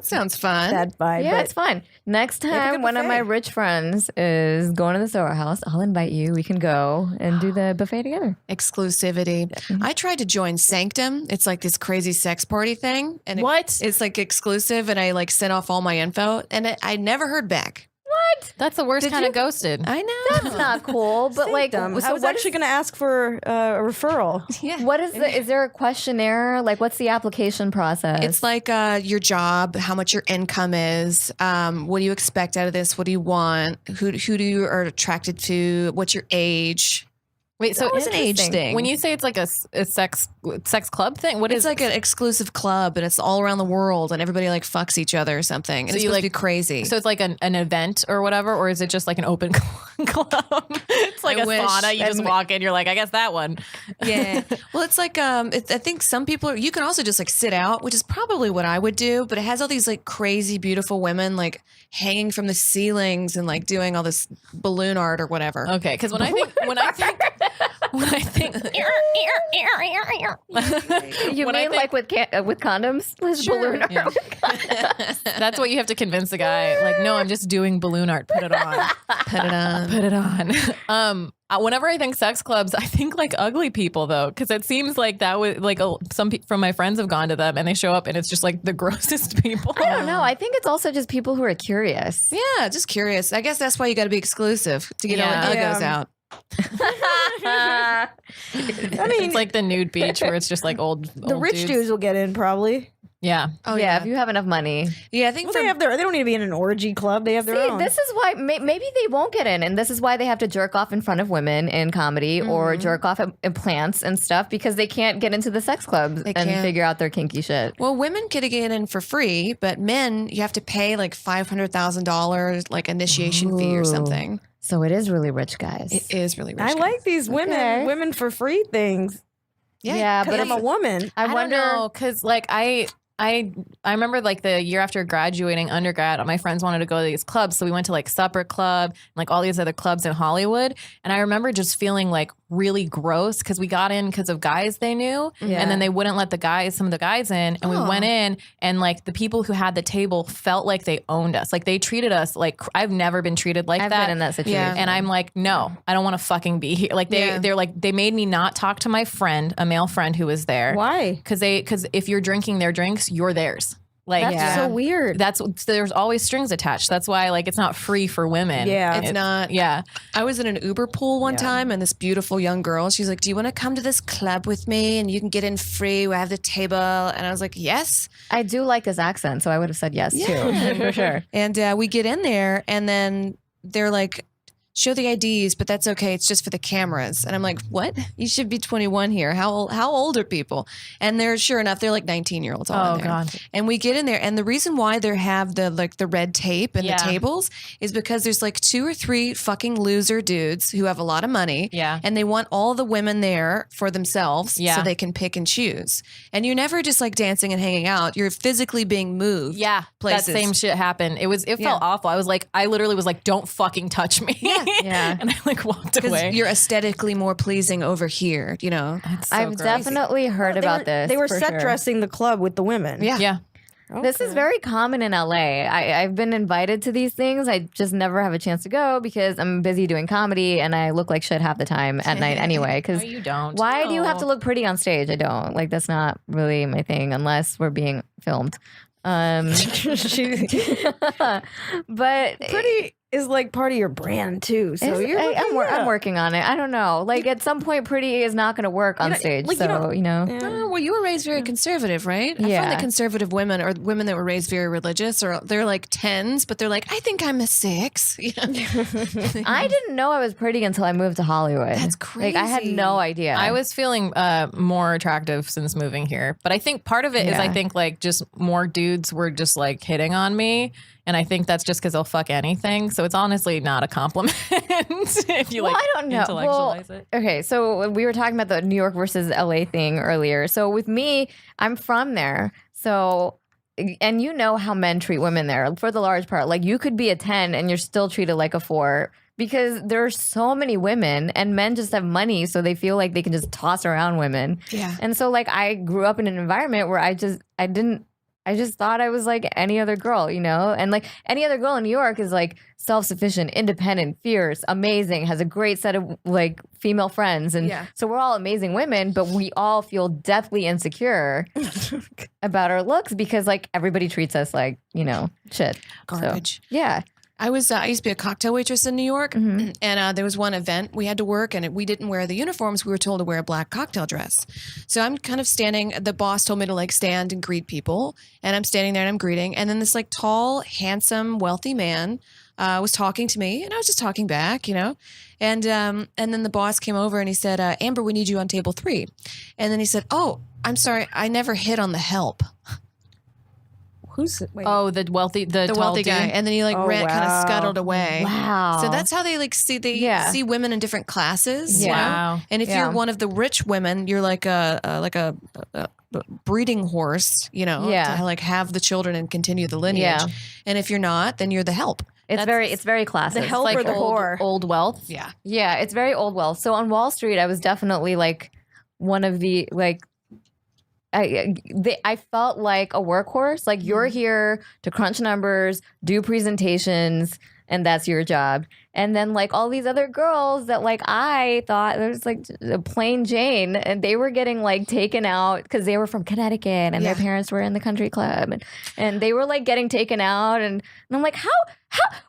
sounds fun. vibe. Yeah, but it's fun. Next have a time good one of my buffet. rich friends is going to the Soho House, I'll invite you. We can go and do the buffet together. Exclusivity. I tried to join Sanctum. It's like this crazy sex party thing. And What? it's like exclusive, and I like sent off all my info, and I never heard back. That's the worst Did kind you? of ghosted. I know. That's not cool, but like, I was what actually going to ask for a referral. what is there a questionnaire? Like, what's the application process? It's like your job, how much your income is, what do you expect out of this, what do you want, who do you are attracted to, what's your age. Wait, so It's an age interesting. thing. when you say it's like a sex club thing, what It's is like an exclusive club, and it's all around the world, and everybody like fucks each other or something. And So it's you, supposed to like- be crazy. So it's like an event or whatever, or is it just like an open club? It's like I a wish. sauna. You just walk in, you're like, I guess that one. Yeah. Well, it's like I think some people you can also just like sit out, which is probably what I would do, but it has all these like crazy beautiful women like hanging from the ceilings and like doing all this balloon art or whatever. Okay, because when I think you when I mean like with condoms? Balloon art? Yeah. That's what you have to convince a guy. Like, no, I'm just doing balloon art. Put it on. Put it on. Put it on. Whenever I think sex clubs, I think like ugly people though, because it seems like that would like some from my friends have gone to them and they show up and it's just like the grossest people. I don't know. I think it's also just people who are curious. Yeah, just curious. I guess that's why you got to be exclusive to get all the Yeah. uggos out. I mean, It's like the nude beach where it's just like old the rich dudes will get in probably. Yeah. Oh yeah, if you have enough money. Yeah, I think Well, they don't need to be in an orgy club. They have their See, own. this is why maybe they won't get in, and this is why they have to jerk off in front of women in comedy or jerk off at plants and stuff because they can't get into the sex clubs and can't. figure out their kinky shit. well, women get to get in for free, but men you have to pay like $500,000 like initiation fee or Ooh. something. So it is really rich guys. It is really rich. I guys. like these women for free things. yeah, Because but I'm a woman. I wonder. don't know, because like I remember like the year after graduating undergrad, my friends wanted to go to these clubs. So we went to like Supper Club and like all these other clubs in Hollywood. And I remember just feeling like really gross because we got in because of guys they knew. Yeah. And then they wouldn't let some of the guys in. And we went in and like the people who had the table felt like they owned us. Like they treated us like I've never been treated like I've that. been in that situation. Yeah. And I'm like, no, I don't want to fucking be here. Like they're like, they made me not talk to my friend, a male friend who was there. Why? Because if you're drinking their drinks, you're theirs. Like That's so weird. there's always strings attached. That's why like it's not free for women. Yeah. It's not. Yeah. I was in an Uber pool one time, and this beautiful young girl, she's like, "Do you want to come to this club with me? And you can get in free. We have the table." And I was like, "Yes." I do like this accent, so I would have said yes too, for sure. And we get in there, and then they're like, "Show the IDs, but that's okay. It's just for the cameras." And I'm like, "What? You should be 21 here. How old are people?" And they're sure enough, they're like 19-year-olds all Oh, in there. God. And we get in there, and the reason why they have the red tape and Yeah. the tables is because there's like 2 or 3 fucking loser dudes who have a lot of money. Yeah. And they want all the women there for themselves Yeah. so they can pick and choose. And you're never just like dancing and hanging out. You're physically being moved. Yeah. Places. That same shit happened. It felt awful. I literally was like, don't fucking touch me. Yeah. And I like walked Because away. you're aesthetically more pleasing over here, you know? It's so I've gross. definitely heard about this. They were for set sure. dressing the club with the women. Yeah. Yeah. This is very common in LA. I've been invited to these things. I just never have a chance to go because I'm busy doing comedy and I look like shit half the time at night anyway. Because No, you don't. why do you have to No. look pretty on stage? I don't. Like, that's not really my thing unless we're being filmed. But Pretty is like part of your brand too. So you're I'm working on it. I don't know. Like at some point, pretty is not going to work on stage. like, you So don't- you know, Oh, well, you were raised very conservative, right? I find Yeah. that conservative women or women that were raised very religious, or they're like 10s, but they're like, I think I'm a 6. You know? I didn't know I was pretty until I moved to Hollywood. That's Like I had crazy. no idea. I was feeling more attractive since moving here. But I think part of it is I Yeah. think like just more dudes were just like hitting on me. And I think that's just because they'll fuck anything. So it's honestly not a compliment if you like I don't know. intellectualize it. Okay, so we were talking about the New York versus LA thing earlier. So with me, I'm from there. So and you know how men treat women there for the large part. Like you could be a 10 and you're still treated like a 4 because there are so many women and men just have money. So they feel like they can just toss around women. Yeah. And so like I grew up in an environment where I just thought I was like any other girl, you know? And like any other girl in New York is like self-sufficient, independent, fierce, amazing, has a great set of like female friends. And so we're all amazing women, but we all feel deathly insecure about our looks because like everybody treats us like, you know, shit. Garbage. So, yeah. I used to be a cocktail waitress in New York, and there was one event we had to work, and we didn't wear the uniforms. We were told to wear a black cocktail dress. So I'm kind of standing. The boss told me to like stand and greet people, and I'm standing there and I'm greeting. And then this like tall, handsome, wealthy man was talking to me, and I was just talking back, you know. And then the boss came over and he said, "Amber, we need you on table 3." And then he said, "Oh, I'm sorry, I never hit on the help." Who's wait. Oh, the wealthy Wealthy guy, and then he like ran, kind of scuttled away. Wow. So that's how they like see women in different classes. Yeah. You know? Wow. And if you're one of the rich women, you're like a breeding horse, you know, to like have the children and continue the lineage. Yeah. And if you're not, then you're the help. It's very classic. The help Like or the whore? old wealth. Yeah. Yeah, it's very old wealth. So on Wall Street, I was definitely like one of the like. I felt like a workhorse. Like you're here to crunch numbers, do presentations, and that's your job. And then like all these other girls that like I thought there was like a plain Jane, and they were getting like taken out because they were from Connecticut and their parents were in the country club, and they were like getting taken out, and I'm like, how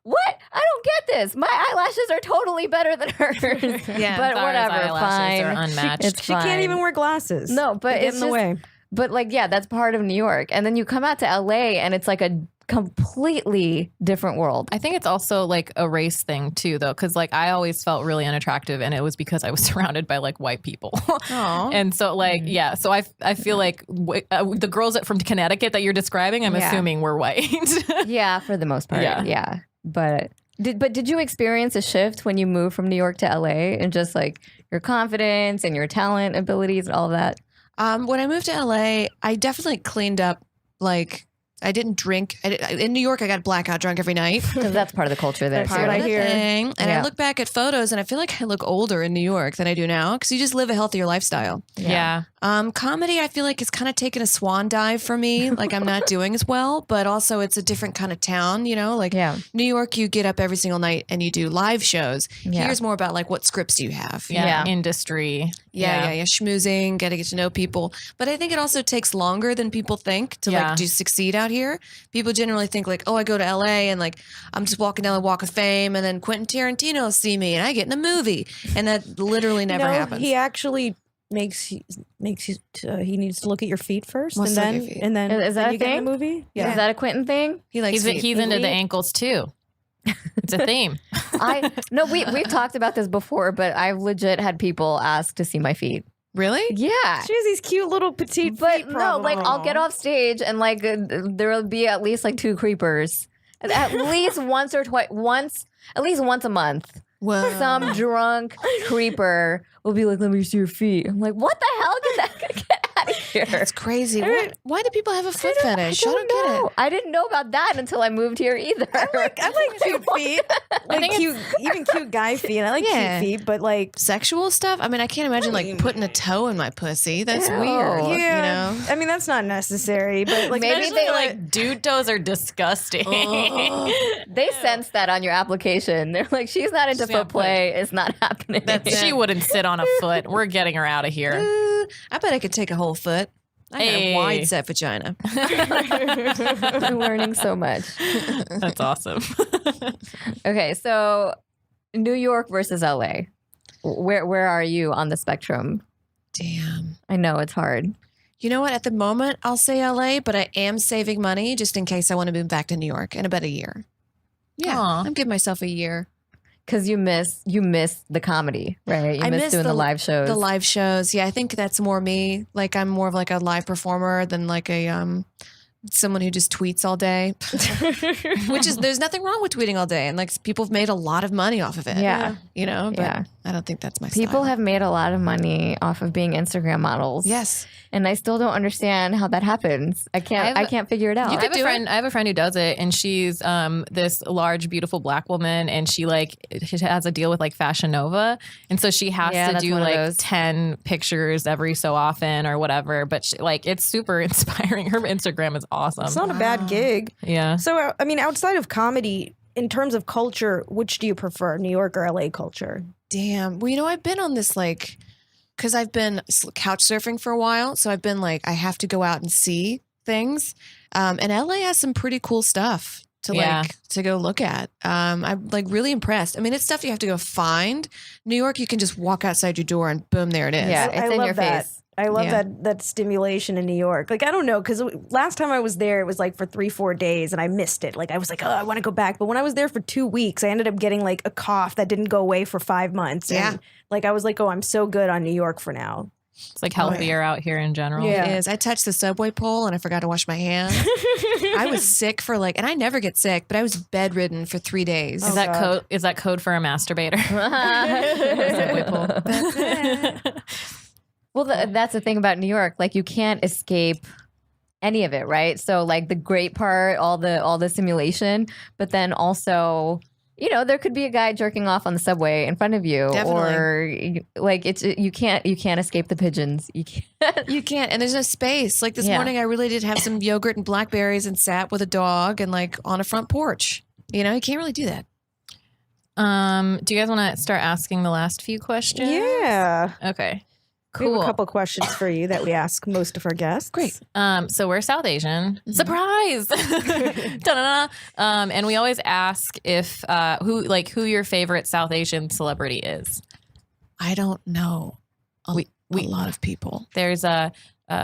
what? I don't get this. My eyelashes are totally better than hers. Yeah, but Zara's whatever, eyelashes fine. are unmatched. It's She can't even wear glasses. No, but They get it's in the just, way. But like, yeah, that's part of New York. And then you come out to LA and it's like a completely different world. I think it's also like a race thing too, though, because like I always felt really unattractive, and it was because I was surrounded by like white people. And so like so I feel like the girls from Connecticut that you're describing, I'm assuming were white. Yeah, for the most part. Yeah. Yeah. But did you experience a shift when you moved from New York to LA and just like your confidence and your talent, abilities, and all of that? When I moved to LA, I definitely cleaned up. Like I didn't drink. In New York, I got blackout drunk every night. Because that's part of the culture there. That's too. what I hear. And I look back at photos and I feel like I look older in New York than I do now because you just live a healthier lifestyle. Yeah. Comedy, I feel like it's kind of taken a swan dive for me. Like I'm not doing as well, but also it's a different kind of town, you know, like New York, you get up every single night and you do live shows. Here's more about like what scripts do you have? Industry. Yeah. Schmoozing, get to know people. But I think it also takes longer than people think to like do succeed out here. People generally think like, oh, I go to LA and like I'm just walking down the Walk of Fame and then Quentin Tarantino will see me and I get in a movie. And that literally never happens. He actually makes you he needs to look at your feet first, Must and look at your feet. then Is that then a you get in thing? the movie. Is that a Quentin thing? He likes He's into the ankles too. It's a theme. We've talked about this before, but I've legit had people ask to see my feet. Really? Yeah. She has these cute little petite But feet. no, like I'll get off stage and like there'll be at least like 2 creepers, at least once or twice, at least once a month. Whoa. Some drunk creeper will be like, "Let me see your feet." I'm like, "What the hell? Get out of here!" That's crazy. Why do people have a foot fetish? I don't know. get it. I didn't know about that until I moved here either. I like cute feet. Like cute, even cute guy feet. I like Yeah. cute feet, but like Sexual stuff? I mean, I can't imagine like putting a toe in my pussy. That's weird. yeah. You know? I mean, that's not necessary, but like Maybe Especially they like dude toes are disgusting. They sense that on your application. They're like, "She's not into She's not foot play. It's not happening." She wouldn't sit on a foot. We're getting her out of here. I bet I could take a whole foot. I got Hey. a wide set vagina. I'm learning so much. That's awesome. Okay, so New York versus LA. Where are you on the spectrum? Damn. I know it's hard. You know what? At the moment, I'll say LA, but I am saving money just in case I want to move back to New York in about a year. Yeah, Aw. I'm giving myself a year. Because you miss the comedy, right? You miss doing the live shows. The live shows. Yeah, I think that's more me. Like I'm more of like a live performer than like a someone who just tweets all day, which is, there's nothing wrong with tweeting all day. And like people have made a lot of money off of it. Yeah. You know, but Yeah. I don't think that's my People style. have made a lot of money off of being Instagram models. Yes. And I still don't understand how that happens. I can't figure it out. I have a friend who does it, and she's this large, beautiful black woman, and she has a deal with like Fashion Nova, and so she has to that's do one of like those. 10 pictures every so often or whatever. But it's super inspiring. Her Instagram is awesome. It's not a bad gig. Yeah. So, I mean, outside of comedy, in terms of culture, which do you prefer, New York or LA culture? Damn. Well, you know, I've been on this like, because I've been couch surfing for a while. So I've been like, I have to go out and see things. And LA has some pretty cool stuff to go look at. I'm like really impressed. I mean, it's stuff you have to go find. New York, you can just walk outside your door and boom, there it is. Yeah, it's in love your that. face. I love Yeah. that stimulation in New York. Like, I don't know, because last time I was there, it was like for 3-4 days and I missed it. Like, I was like, oh, I want to go back. But when I was there for 2 weeks, I ended up getting like a cough that didn't go away for 5 months. Yeah. And like, I was like, oh, I'm so good on New York for now. It's like healthier out here in general. Yeah. It is. I touched the subway pole and I forgot to wash my hands. I was sick for like, and I never get sick, but I was bedridden for 3 days. Is that code for a masturbator? Subway pole. Well, that's the thing about New York. Like, you can't escape any of it, right? So, like, the great part, all the simulation, but then also, you know, there could be a guy jerking off on the subway in front of you, Definitely. or like you can't escape the pigeons. You can't. You can't, and there's no space. Like this morning, I really did have some yogurt and blackberries and sat with a dog and like on a front porch. You know, you can't really do that. Do you guys want to start asking the last few questions? Yeah. Okay. We have Cool. a couple questions for you that we ask most of our guests. Great. So we're South Asian. Surprise! Da-da-da. And we always ask if who your favorite South Asian celebrity is. I don't know a lot of people. There's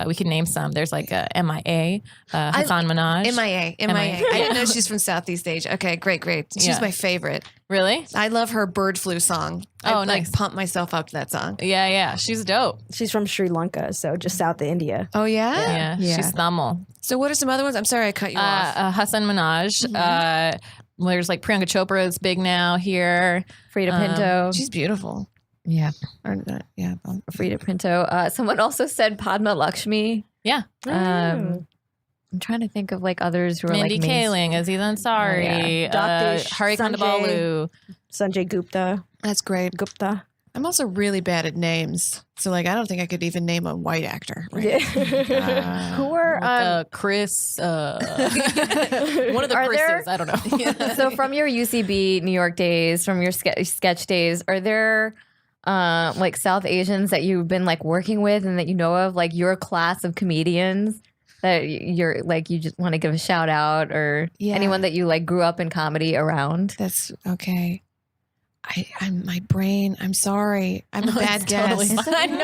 we can name some. There's like MIA, Hassan Minaj. MIA. I didn't know she's from Southeast Asia. Okay, great. She's Yeah. my favorite. Really? I love her bird flu song. Oh, I nice. like pump myself up to that song. Yeah. She's dope. She's from Sri Lanka, so just south of India. Oh yeah? Yeah. She's Tamil. So what are some other ones? I'm sorry I cut you off. Hassan Minaj. There's like Priyanka Chopra is big now here. Frida Pinto. She's beautiful. Yeah. Frida. Frida Pinto. Someone also said Padma Lakshmi. Yeah. I'm trying to think of like others who are Mindy like Kaling, Aziz Ansari, Dr. Hari Sanjay. Kondabolu. Sanjay Gupta. That's great. Gupta. I'm also really bad at names. So like I don't think I could even name a white actor. Right? Yeah. Who are Chris, one of the Are there- Chris's, I don't know. so from your UCB New York days, from your sketch days, are there like South Asians that you've been like working with and that you know of, like your class of comedians that you're like you just want to give a shout out, or anyone that you like grew up in comedy around? That's okay. I'm my brain. I'm sorry. I'm a bad guest. totally fine. I know.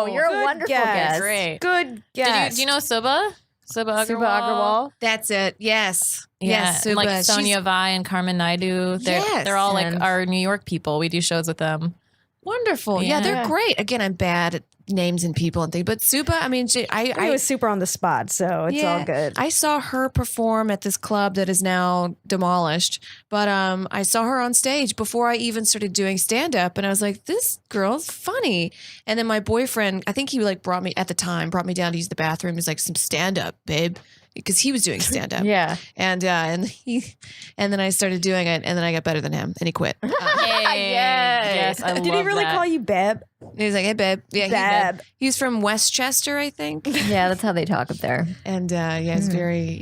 No, you're a Good wonderful guess. guest. Great. Good guess. Do you know Subha? Subha Suba Agarwal? Agarwal. That's it. Yes. Yeah, Yes. and like Suba. Sonia Vai and Carmen Naidu. They're all like And- our New York people. We do shows with them. Wonderful. Yeah, they're great. Again, I'm bad at names and people and things, but Suba, I mean, I was super on the spot, so it's all good. I saw her perform at this club that is now demolished, but I saw her on stage before I even started doing stand up, and I was like, this girl's funny. And then my boyfriend, I think he like brought me down to use the bathroom. He's like, some stand up, babe, because he was doing stand up. Yeah. And then I started doing it, and then I got better than him, and he quit. Yes, I love Did he really that. call you Beb? And he's like, hey, babe. Yeah, Bab. he's from Westchester, I think. Yeah, that's how they talk up there. And it's very,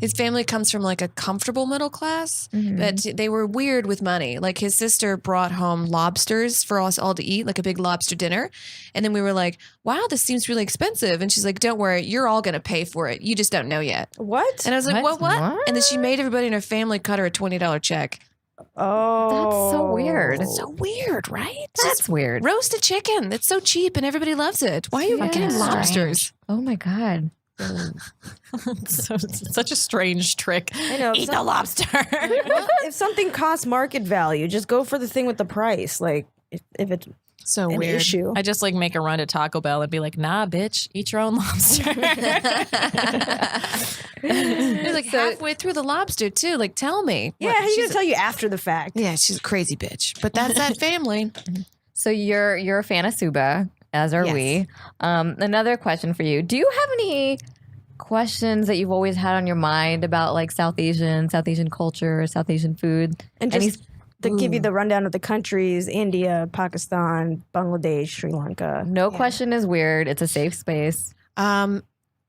his family comes from like a comfortable middle class, but they were weird with money. Like his sister brought home lobsters for us all to eat, like a big lobster dinner. And then we were like, wow, this seems really expensive. And she's like, don't worry, you're all going to pay for it. You just don't know yet. What? And I was like, What? what? And then she made everybody in her family cut her a $20 check. Oh. That's so weird. It's so weird, right? That's weird. Roast a chicken. It's so cheap and everybody loves it. Why are you getting Yeah. lobsters? Oh my God. It's such a strange trick. I know. Eat the lobster. If something costs market value, just go for the thing with the price. Like, if it's So an weird. issue. I just like make a run to Taco Bell and be like, nah, bitch, eat your own lobster. You're like halfway through the lobster too. Like, tell me. Yeah, What, how you she's gonna tell you after the fact? Yeah, she's a crazy bitch. But that's that family. So you're a fan of Suba, as are Yes. we. Another question for you. Do you have any questions that you've always had on your mind about like South Asian culture, South Asian food? And Any- just to give you the rundown of the countries: India, Pakistan, Bangladesh, Sri Lanka. No question is weird. It's a safe space.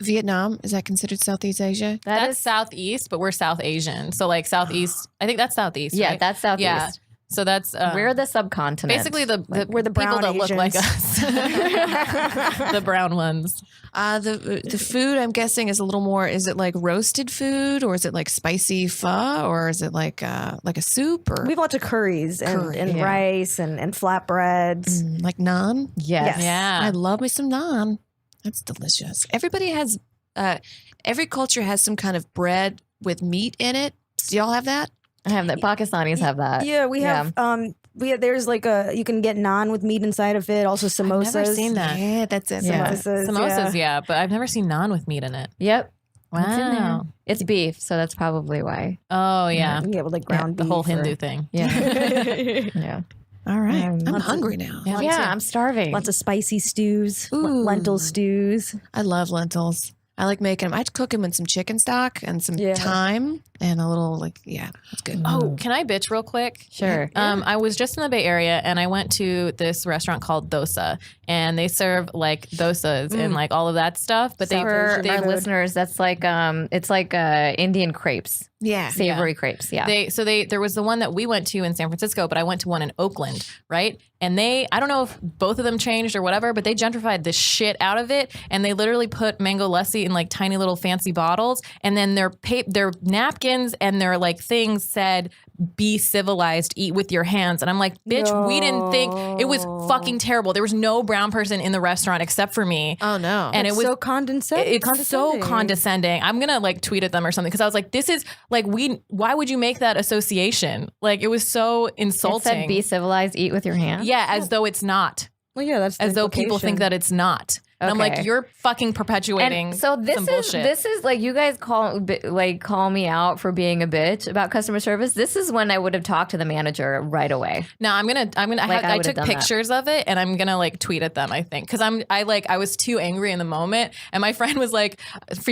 Vietnam, is that considered Southeast Asia? That's Southeast, but we're South Asian. So like Southeast, I think that's Southeast. Yeah, right? that's Southeast. Yeah. So that's We're the subcontinent. basically we're the people brown that look like Asians. us, the brown ones. The food, I'm guessing, is a little more. Is it like roasted food, or is it like spicy pho, or is it like a soup, or We have lots of curries and, Curry, and yeah. rice and flatbreads. like naan? yes. Yes. Yeah. I love me some naan. That's delicious. Everybody has. Every culture has some kind of bread with meat in it. Do y'all have that? I have that. Pakistanis have that. Yeah, we have. There's like you can get naan with meat inside of it. Also samosas. I've never seen that. Yeah, that's it. Yeah. Samosas, yeah, but I've never seen naan with meat in it. Yep. Wow. It's in there. It's beef, so that's probably why. Oh yeah, You can get with like ground the beef. whole or- Hindu thing. Yeah. yeah. All right. I'm lots of- hungry now. Yeah, me Yeah, too. I'm starving. Lots of spicy stews, Ooh. lentil stews. I love lentils. I like making them. I cook them in some chicken stock and some Yeah. thyme and a little that's good. Oh, can I bitch real quick? Sure. I was just in the Bay Area and I went to this restaurant called Dosa and they serve like dosas and like all of that stuff. But For they our food. listeners, that's like it's like Indian crepes, Yeah. savory crepes. Yeah. there was the one that we went to in San Francisco, but I went to one in Oakland, right? And I don't know if both of them changed or whatever, but they gentrified the shit out of it. And they literally put mango lassi in like tiny little fancy bottles. And then their napkins and their like things said, be civilized, eat with your hands. And I'm like, bitch, we didn't think it was fucking terrible. There was no brown person in the restaurant except for me. Oh no. And It's it was so condescending. it's so condescending. I'm gonna like tweet at them or something because I was like, this is like why would you make that association? Like it was so It insulting. said be civilized, eat with your hands. Yeah, as though it's not. Well, yeah, that's the As though people think implication. that it's not. And I'm Okay. like, you're fucking perpetuating And so some bullshit. this is like you guys call me out for being a bitch about customer service. This is when I would have talked to the manager right away. No, I'm gonna. I would've took done that. pictures of it, and I'm gonna like tweet at them. I think because I was too angry in the moment, and my friend was like,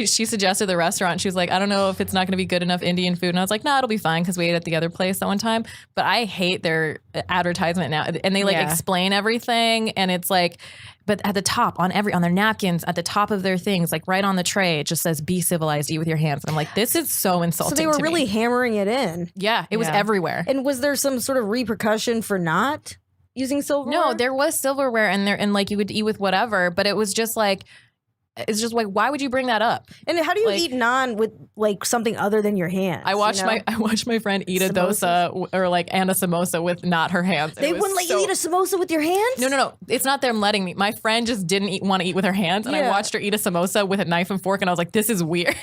she suggested the restaurant. She was like, I don't know if it's not gonna be good enough Indian food, and I was like, no, it'll be fine because we ate at the other place that one time. But I hate their advertisement now, and they like Yeah. explain everything, and it's like. But at the top, on their napkins, at the top of their things, like right on the tray, it just says "Be civilized, eat with your hands." And I'm like, this is so insulting. So they were to really me. hammering it in. yeah, it was Yeah. everywhere. And was there some sort of repercussion for not using silverware? No, there was silverware and like you would eat with whatever, but it was just like, it's just like, why would you bring that up? And how do you like- eat naan with like something other than your hands? I watched you know? I watched my friend eat a Samosas? dosa or like and a samosa with not her hands. They wouldn't let you eat a samosa with your hands? No. It's not them letting me. My friend just didn't want to eat with her hands, and I Yeah. watched her eat a samosa with a knife and fork, and I was like, this is weird.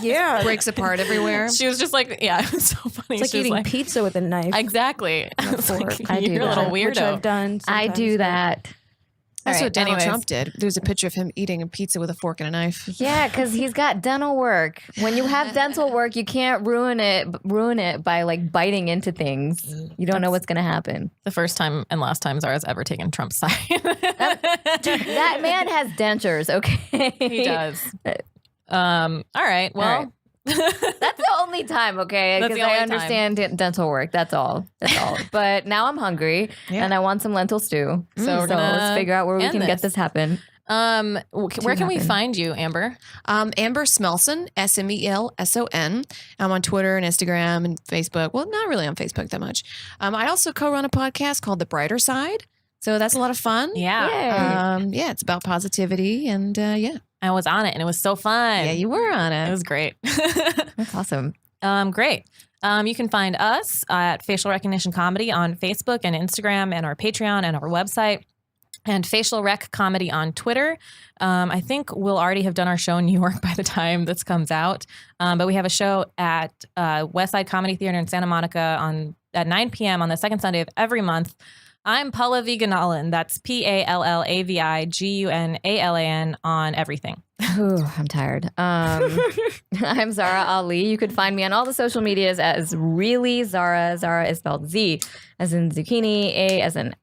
Yeah. breaks apart everywhere. She was just like, yeah, it was so funny. It's like She was eating pizza with a knife. exactly. I was like, fork. I do you're a little that. weirdo. Which I've done. I sometimes, do but- that. That's All what right, Donald anyways. Trump did. There's a picture of him eating a pizza with a fork and a knife. Yeah, because he's got dental work. When you have dental work, you can't ruin it by like biting into things. You don't know what's gonna happen. The first time and last time Zara's ever taken Trump's side. That man has dentures. Okay, He does. All right. Well, All right. That's the only time, okay? That's Because the I only time. understand dental work. That's all. That's all. But now I'm hungry Yeah. and I want some lentil stew. So So we're gonna let's figure out where we end can get this. this happen. where can we happen. find you, Amber? Amber Smelson, Smelson. I'm on Twitter and Instagram and Facebook. Well, not really on Facebook that much. I also co-run a podcast called The Brighter Side. So that's a lot of fun. Yeah. Yay. It's about positivity and yeah. I was on it and it was so fun. Yeah, you were on It it. was great. That's awesome. Great. You can find us at Facial Recognition Comedy on Facebook and Instagram and our Patreon and our website. And Facial Rec Comedy on Twitter. I think we'll already have done our show in New York by the time this comes out. But we have a show at West Side Comedy Theater in Santa Monica at 9 p.m. on the second Sunday of every month. I'm Pallavi Gunalan. That's PALLAVIGUNALAN on everything. Ooh, I'm tired. I'm Zara Ali. You could find me on all the social medias as really Zara. Zara is spelled Z as in zucchini, A as in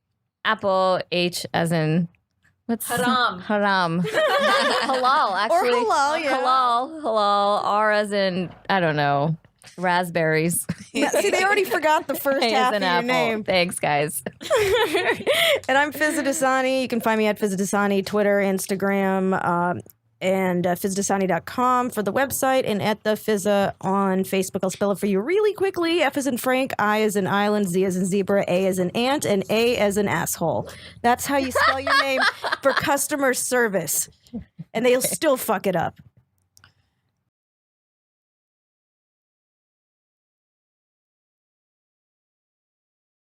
apple, H as in what's Haram. Haram. Halal, actually. Or halal, yeah. Halal. R as in, I don't know, raspberries. Yeah, see, they already forgot the first A half as of in your apple. name. Thanks, guys. And I'm Fizza Dasani. You can find me at Fizza Dasani, Twitter, Instagram, and FizzDasani.com for the website, and at the Fizza on Facebook. I'll spell it for you really quickly. F as in Frank, I as in Island, Z as in Zebra, A as in Ant, and A as in Asshole. That's how you spell your name for customer service. And they'll still fuck it up.